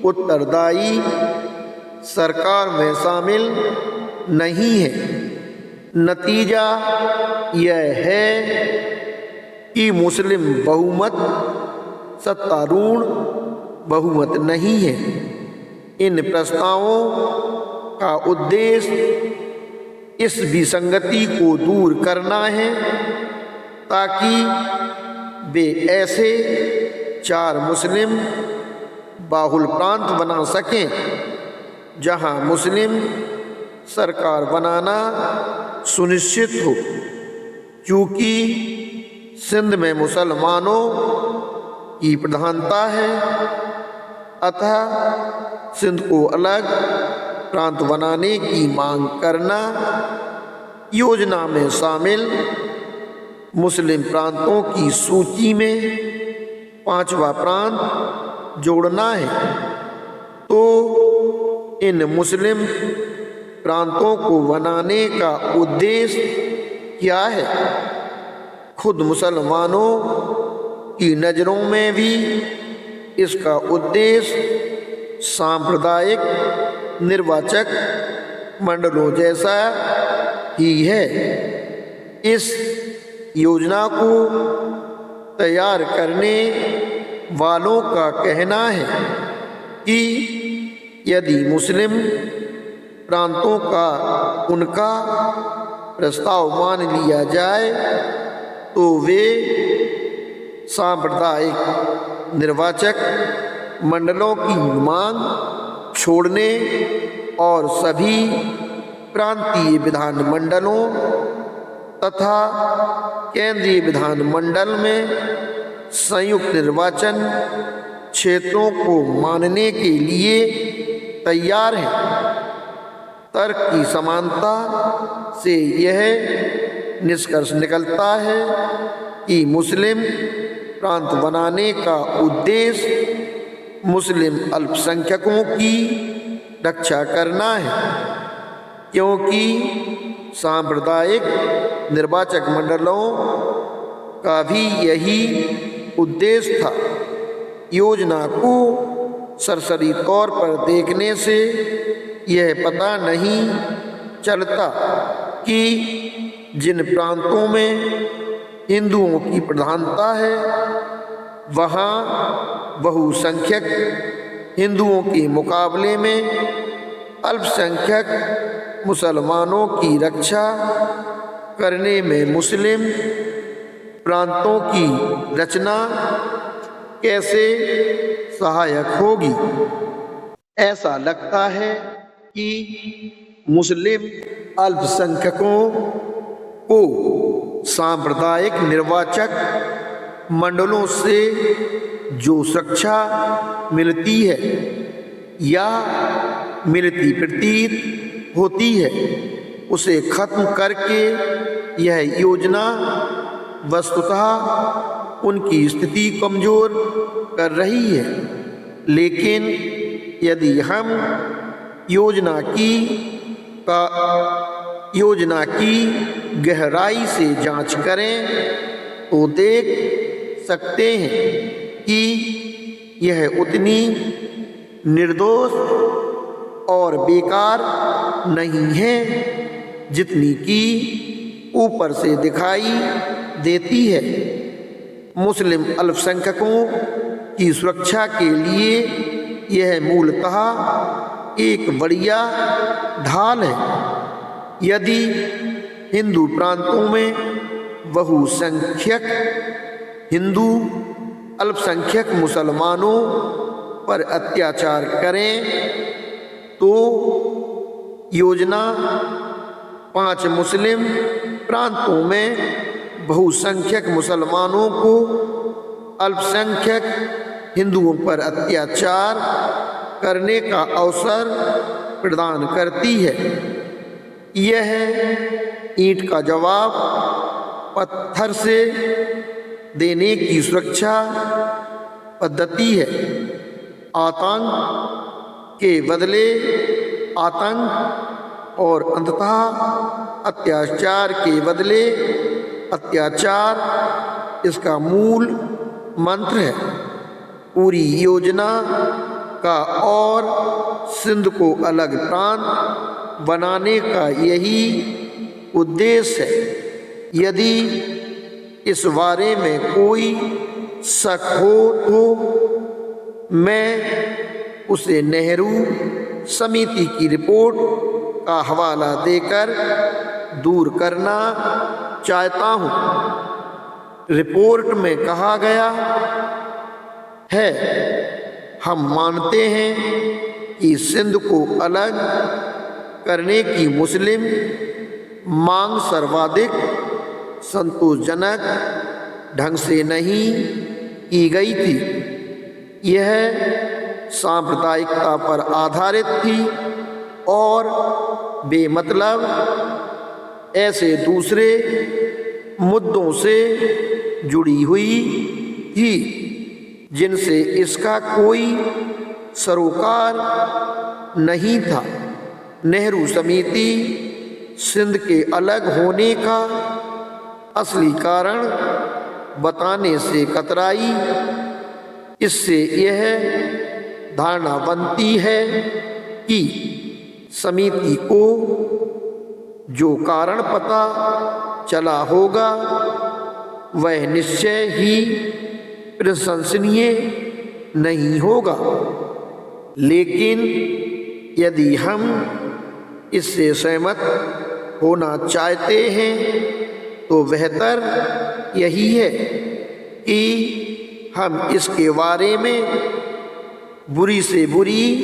उत्तरदायी सरकार में शामिल नहीं है। नतीजा यह है कि मुस्लिम बहुमत सत्तारूढ़ बहुमत नहीं है। इन प्रस्तावों का उद्देश्य इस विसंगति को दूर करना है ताकि वे ऐसे 4 मुस्लिम बाहुल प्रांत बना सकें जहां मुस्लिम सरकार बनाना सुनिश्चित हो। क्योंकि सिंध में मुसलमानों की प्रधानता है, अतः सिंध को अलग प्रांत बनाने की मांग करना, योजना में शामिल मुस्लिम प्रांतों की सूची में 5वां प्रांत जोड़ना है। तो इन मुस्लिम प्रांतों को बनाने का उद्देश्य क्या है? खुद मुसलमानों की नज़रों में भी इसका उद्देश्य सांप्रदायिक निर्वाचक मंडलों जैसा ही है। इस योजना को तैयार करने वालों का कहना है कि यदि मुस्लिम प्रांतों का उनका प्रस्ताव मान लिया जाए तो वे सांप्रदायिक निर्वाचक मंडलों की मांग छोड़ने और सभी प्रांतीय विधानमंडलों तथा केंद्रीय विधानमंडल में संयुक्त निर्वाचन क्षेत्रों को मानने के लिए तैयार है। तर्क की समानता से यह निष्कर्ष निकलता है कि मुस्लिम प्रांत बनाने का उद्देश्य मुस्लिम अल्पसंख्यकों की रक्षा करना है, क्योंकि सांप्रदायिक निर्वाचक मंडलों का भी यही उद्देश्य था। योजना को सरसरी तौर पर देखने से यह पता नहीं चलता कि जिन प्रांतों में हिंदुओं की प्रधानता है वहाँ बहुसंख्यक हिंदुओं के मुकाबले में अल्पसंख्यक मुसलमानों की रक्षा करने में मुस्लिम प्रांतों की रचना कैसे सहायक होगी। ऐसा लगता है कि मुस्लिम अल्पसंख्यकों को सांप्रदायिक निर्वाचक मंडलों से जो सुरक्षा मिलती है या मिलती प्रतीत होती है उसे खत्म करके यह योजना वस्तुतः उनकी स्थिति कमजोर कर रही है। लेकिन यदि हम योजना की गहराई से जांच करें तो देख सकते हैं कि यह उतनी निर्दोष और बेकार नहीं है जितनी कि ऊपर से दिखाई देती है। मुस्लिम अल्पसंख्यकों की सुरक्षा के लिए यह मूलतः एक बढ़िया ढाल है। यदि हिंदू प्रांतों में बहुसंख्यक हिंदू अल्पसंख्यक मुसलमानों पर अत्याचार करें तो योजना 5 मुस्लिम प्रांतों में बहुसंख्यक मुसलमानों को अल्पसंख्यक हिंदुओं पर अत्याचार करने का अवसर प्रदान करती है। यह ईंट का जवाब पत्थर से देने की सुरक्षा पद्धति है। आतंक के बदले आतंक और अंततः अत्याचार के बदले अत्याचार इसका मूल मंत्र है। पूरी योजना का और सिंध को अलग प्रांत बनाने का यही उद्देश्य है। यदि इस बारे में कोई शक हो तो मैं उसे नेहरू समिति की रिपोर्ट का हवाला देकर दूर करना चाहता हूँ। रिपोर्ट में कहा गया है, हम मानते हैं कि सिंध को अलग करने की मुस्लिम मांग सर्वाधिक संतोषजनक ढंग से नहीं की गई थी। यह सांप्रदायिकता पर आधारित थी और बेमतलब ऐसे दूसरे मुद्दों से जुड़ी हुई थी जिनसे इसका कोई सरोकार नहीं था। नेहरू समिति सिंध के अलग होने का असली कारण बताने से कतराई। इससे यह धारणा बनती है कि समिति को जो कारण पता चला होगा वह निश्चय ही प्रशंसनीय नहीं होगा। लेकिन यदि हम इससे सहमत होना चाहते हैं तो बेहतर यही है कि हम इसके बारे में बुरी से बुरी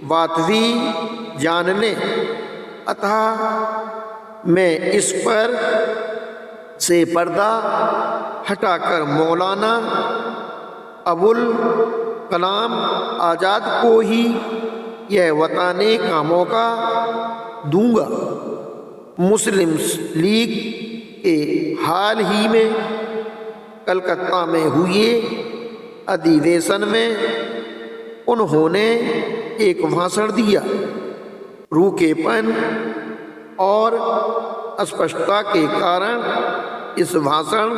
बात भी जान लें। अतः मैं इस पर से पर्दा हटाकर मौलाना अबुल कलाम आज़ाद को ही यह बताने का मौका दूंगा। मुस्लिम लीग के हाल ही में कलकत्ता में हुए अधिवेशन में उन्होंने एक भाषण दिया। रूखेपन और अस्पष्टता के कारण इस भाषण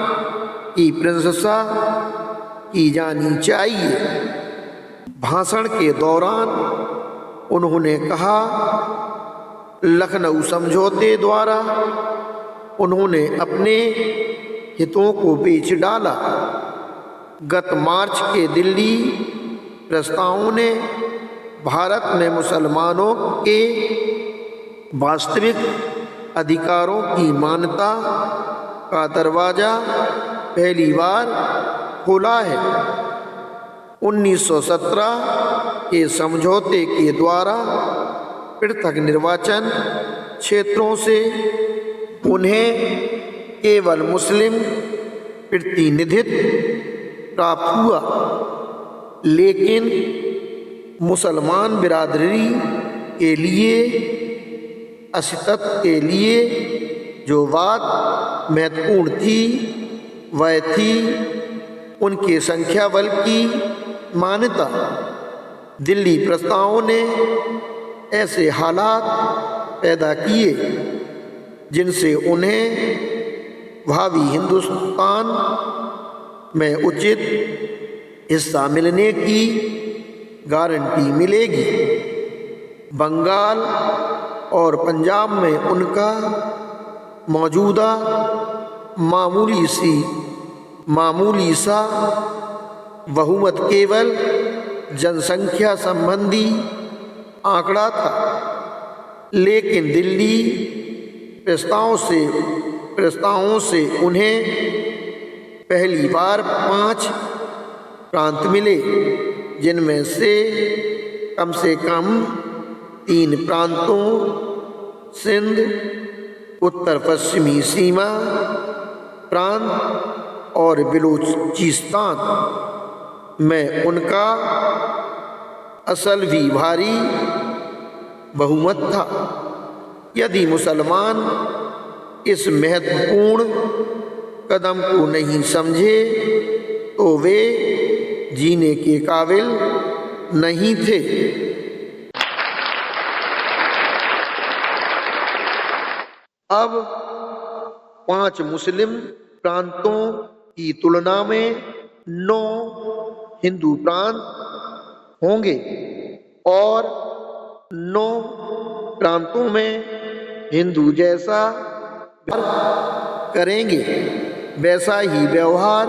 की प्रशंसा की जानी चाहिए। भाषण के दौरान उन्होंने कहा, लखनऊ समझौते द्वारा उन्होंने अपने हितों को बेच डाला। गत मार्च के दिल्ली प्रस्तावों ने भारत में मुसलमानों के वास्तविक अधिकारों की मान्यता का दरवाज़ा पहली बार खोला है। 1917 के समझौते के द्वारा पृथक निर्वाचन क्षेत्रों से उन्हें केवल मुस्लिम प्रतिनिधित्व प्राप्त हुआ, लेकिन मुसलमान बिरादरी के लिए अस्तित्व के लिए जो बात महत्वपूर्ण थी वह थी उनके संख्या बल की मान्यता। दिल्ली प्रस्तावों ने ऐसे हालात पैदा किए जिनसे उन्हें भावी हिंदुस्तान में उचित हिस्सा मिलने की गारंटी मिलेगी। बंगाल और पंजाब में उनका मौजूदा मामूली सा बहुमत केवल जनसंख्या संबंधी आंकड़ा था, लेकिन दिल्ली प्रस्तावों से उन्हें पहली बार 5 प्रांत मिले, जिनमें से कम 3 प्रांतों सिंध, उत्तर पश्चिमी सीमा प्रांत और बलूचिस्तान में उनका असल भी भारी बहुमत था। यदि मुसलमान इस महत्वपूर्ण कदम को नहीं समझे तो वे जीने के काबिल नहीं थे। अब 5 मुस्लिम प्रांतों की तुलना में 9 हिंदू प्रांत होंगे और 9 प्रांतों में हिंदू जैसा करेंगे वैसा ही व्यवहार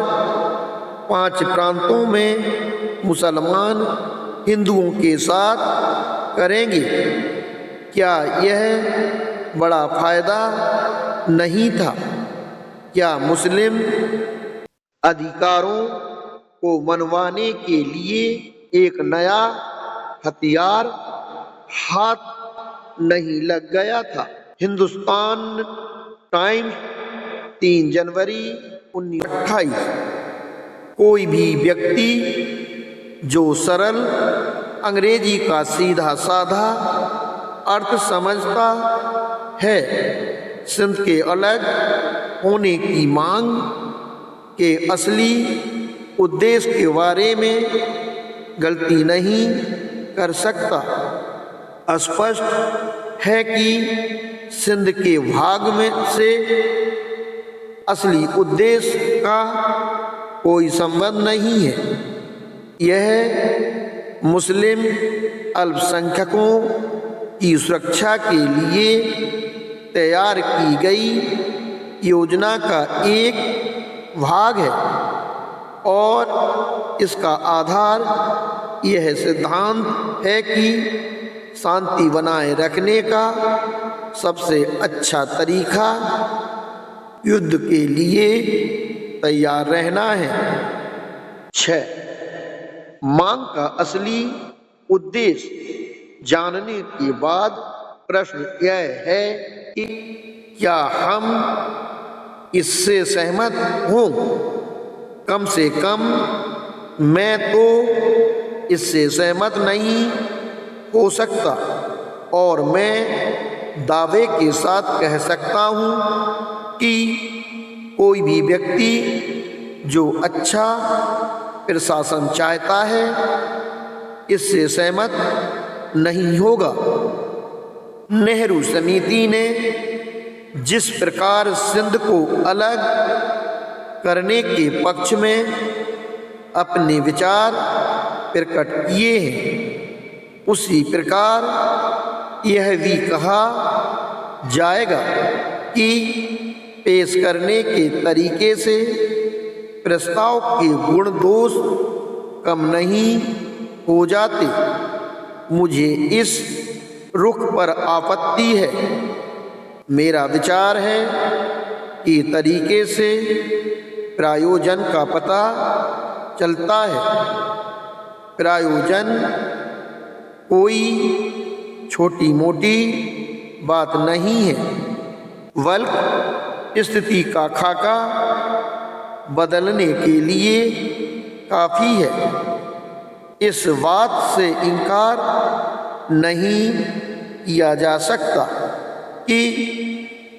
5 प्रांतों में मुसलमान हिंदुओं के साथ करेंगे। क्या यह बड़ा फायदा नहीं था? क्या मुस्लिम अधिकारों को मनवाने के लिए एक नया हथियार हाथ नहीं लग गया था? हिंदुस्तान टाइम्स 3 जनवरी 1928। कोई भी व्यक्ति जो सरल अंग्रेजी का सीधा साधा अर्थ समझता है, सिंध के अलग होने की मांग के असली उद्देश्य के बारे में गलती नहीं कर सकता। स्पष्ट है कि सिंध के भाग में से असली उद्देश्य का कोई संबंध नहीं है। यह मुस्लिम अल्पसंख्यकों की सुरक्षा के लिए तैयार की गई योजना का एक भाग है और इसका आधार यह सिद्धांत है कि शांति बनाए रखने का सबसे अच्छा तरीका युद्ध के लिए तैयार रहना है। 6. मांग का असली उद्देश्य जानने के बाद प्रश्न यह है कि क्या हम इससे सहमत हों? कम से कम मैं तो इससे सहमत नहीं हो सकता और मैं दावे के साथ कह सकता हूँ कि कोई भी व्यक्ति जो अच्छा प्रशासन चाहता है इससे सहमत नहीं होगा। नेहरू समिति ने जिस प्रकार सिंध को अलग करने के पक्ष में अपने विचार प्रकट किए हैं, उसी प्रकार यह भी कहा जाएगा कि पेश करने के तरीके से प्रस्ताव के गुण दोष कम नहीं हो जाते। मुझे इस रुख पर आपत्ति है। मेरा विचार है कि तरीके से प्रयोजन का पता चलता है। प्रयोजन कोई छोटी मोटी बात नहीं है, बल्कि स्थिति का खाका बदलने के लिए काफ़ी है। इस बात से इनकार नहीं किया जा सकता कि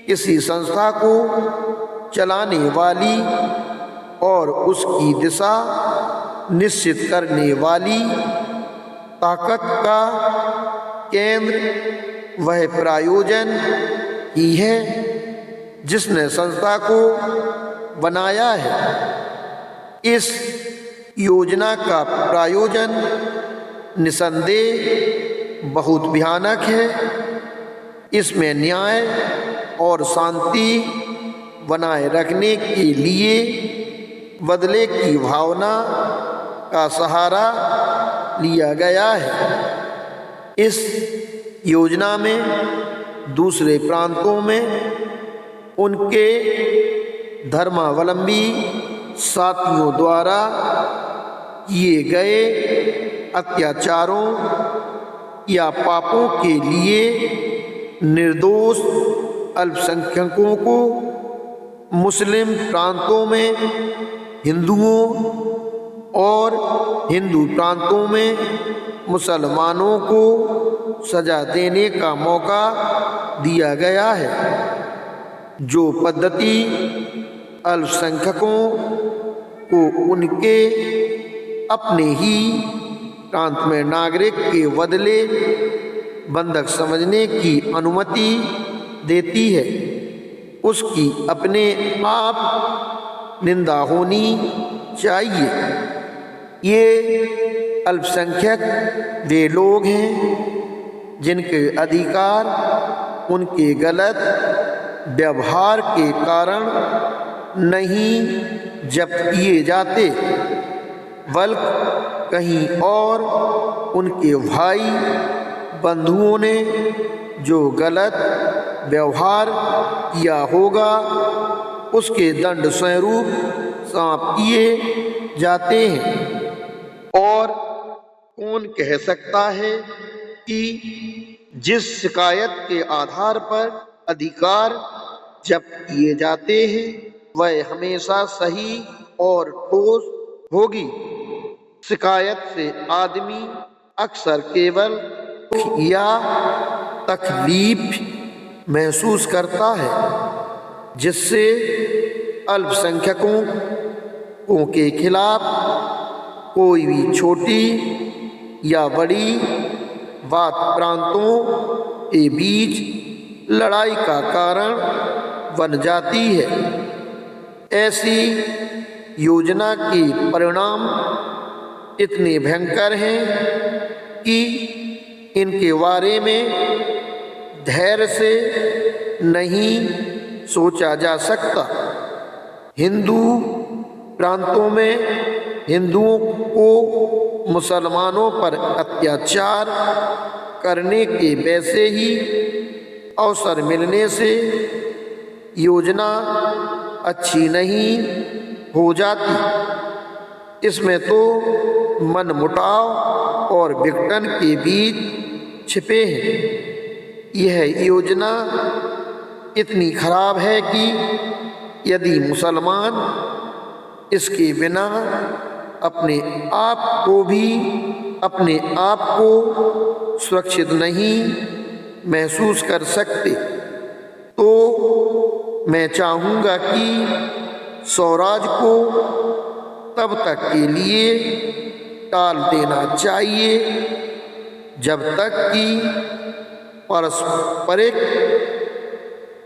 किसी संस्था को चलाने वाली और उसकी दिशा निश्चित करने वाली ताकत का केंद्र वह प्रयोजन ही है जिसने संस्था को बनाया है। इस योजना का प्रयोजन निसंदेह बहुत भयानक है। इसमें न्याय और शांति बनाए रखने के लिए बदले की भावना का सहारा लिया गया है। इस योजना में दूसरे प्रांतों में उनके धर्मावलंबी साथियों द्वारा किए गए अत्याचारों या पापों के लिए निर्दोष अल्पसंख्यकों को मुस्लिम प्रांतों में हिंदुओं और हिंदू प्रांतों में मुसलमानों को सजा देने का मौका दिया गया है। जो पद्धति अल्पसंख्यकों को उनके अपने ही प्रांत में नागरिक के बदले बंधक समझने की अनुमति देती है, उसकी अपने आप निंदा होनी चाहिए। ये अल्पसंख्यक वे लोग हैं जिनके अधिकार उनके गलत व्यवहार के कारण नहीं जब्त किए जाते, बल्कि कहीं और उनके भाई बंधुओं ने जो गलत व्यवहार किया होगा उसके दंड स्वरूप सौंप किए जाते हैं। और कौन कह सकता है कि जिस शिकायत के आधार पर अधिकार जब्त किए जाते हैं वह हमेशा सही और ठोस होगी। शिकायत से आदमी अक्सर केवल या तकलीफ महसूस करता है, जिससे अल्पसंख्यकों के खिलाफ कोई भी छोटी या बड़ी बात प्रांतों के बीच लड़ाई का कारण बन जाती है। ऐसी योजना के परिणाम इतने भयंकर हैं कि इनके बारे में धैर्य से नहीं सोचा जा सकता। हिंदू प्रांतों में हिंदुओं को मुसलमानों पर अत्याचार करने के वैसे ही अवसर मिलने से योजना अच्छी नहीं हो जाती। इसमें तो मनमुटाव और विघटन के बीच छिपे हैं। यह योजना इतनी खराब है कि यदि मुसलमान इसके बिना अपने आप को सुरक्षित नहीं महसूस कर सकते, तो मैं चाहूँगा कि स्वराज को तब तक के लिए टाल देना चाहिए जब तक कि पारस्परिक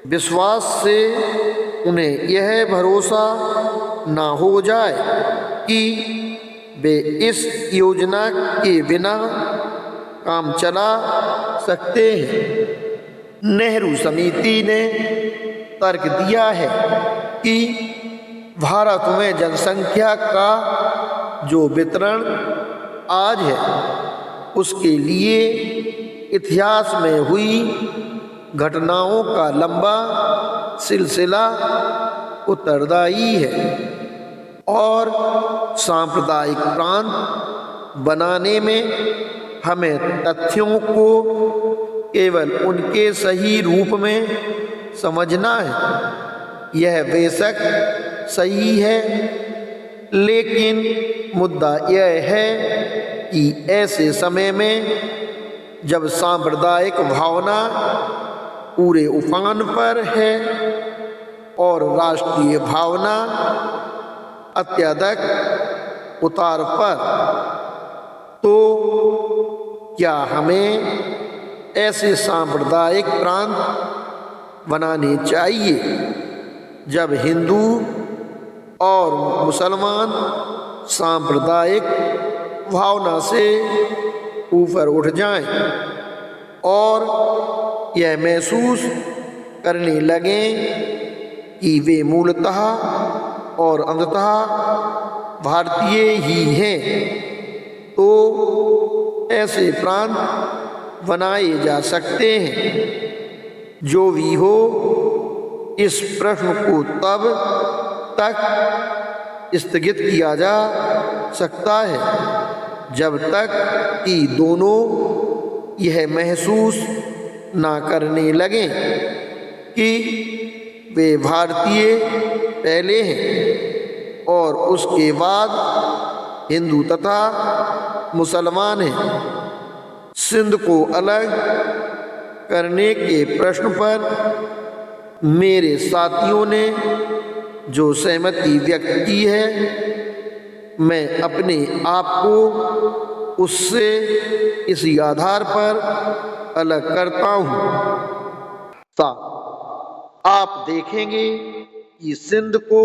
विश्वास से उन्हें यह भरोसा ना हो जाए कि वे इस योजना के बिना काम चला सकते हैं। नेहरू समिति ने तर्क दिया है कि भारत में जनसंख्या का जो वितरण आज है, उसके लिए इतिहास में हुई घटनाओं का लंबा सिलसिला उत्तरदायी है और सांप्रदायिक प्रांत बनाने में हमें तथ्यों को केवल उनके सही रूप में समझना है। यह बेशक सही है, लेकिन मुद्दा यह है कि ऐसे समय में जब सांप्रदायिक भावना पूरे उफान पर है और राष्ट्रीय भावना अत्यधिक उतार पर, तो क्या हमें ऐसे सांप्रदायिक प्रांत बनाने चाहिए जब हिंदू और मुसलमान सांप्रदायिक भावना से ऊपर उठ जाएं और यह महसूस करने लगें कि वे मूलतः और अंततः भारतीय ही हैं, तो ऐसे प्रांत बनाए जा सकते हैं। जो भी हो, इस प्रश्न को तब तक स्थगित किया जा सकता है जब तक कि दोनों यह महसूस ना करने लगें कि वे भारतीय पहले हैं और उसके बाद हिंदू तथा मुसलमान हैं। सिंध को अलग करने के प्रश्न पर मेरे साथियों ने जो सहमति व्यक्त की है, मैं अपने आप को उससे इसी आधार पर अलग करता हूँ। आप देखेंगे कि सिंध को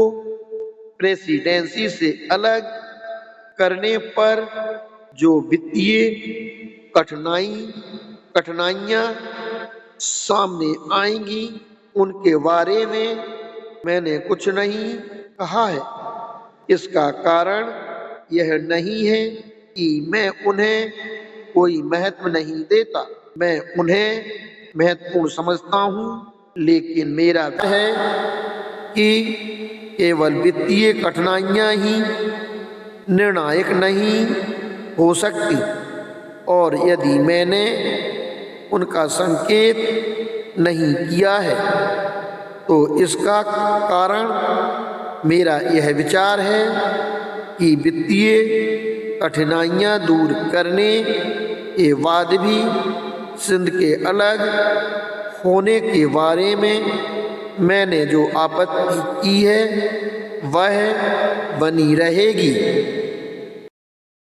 प्रेसिडेंसी से अलग करने पर जो वित्तीय कठिनाइयाँ सामने आएंगी, उनके बारे में मैंने कुछ नहीं कहा है। इसका कारण यह नहीं है कि मैं उन्हें कोई महत्व नहीं देता, मैं उन्हें महत्वपूर्ण समझता हूँ, लेकिन मेरा है कि केवल वित्तीय कठिनाइयाँ ही निर्णायक नहीं हो सकती, और यदि मैंने उनका संकेत नहीं किया है तो इसका कारण मेरा यह विचार है कि वित्तीय कठिनाइयाँ दूर करने के बाद भी सिंध के अलग होने के बारे में मैंने जो आपत्ति की है वह बनी रहेगी।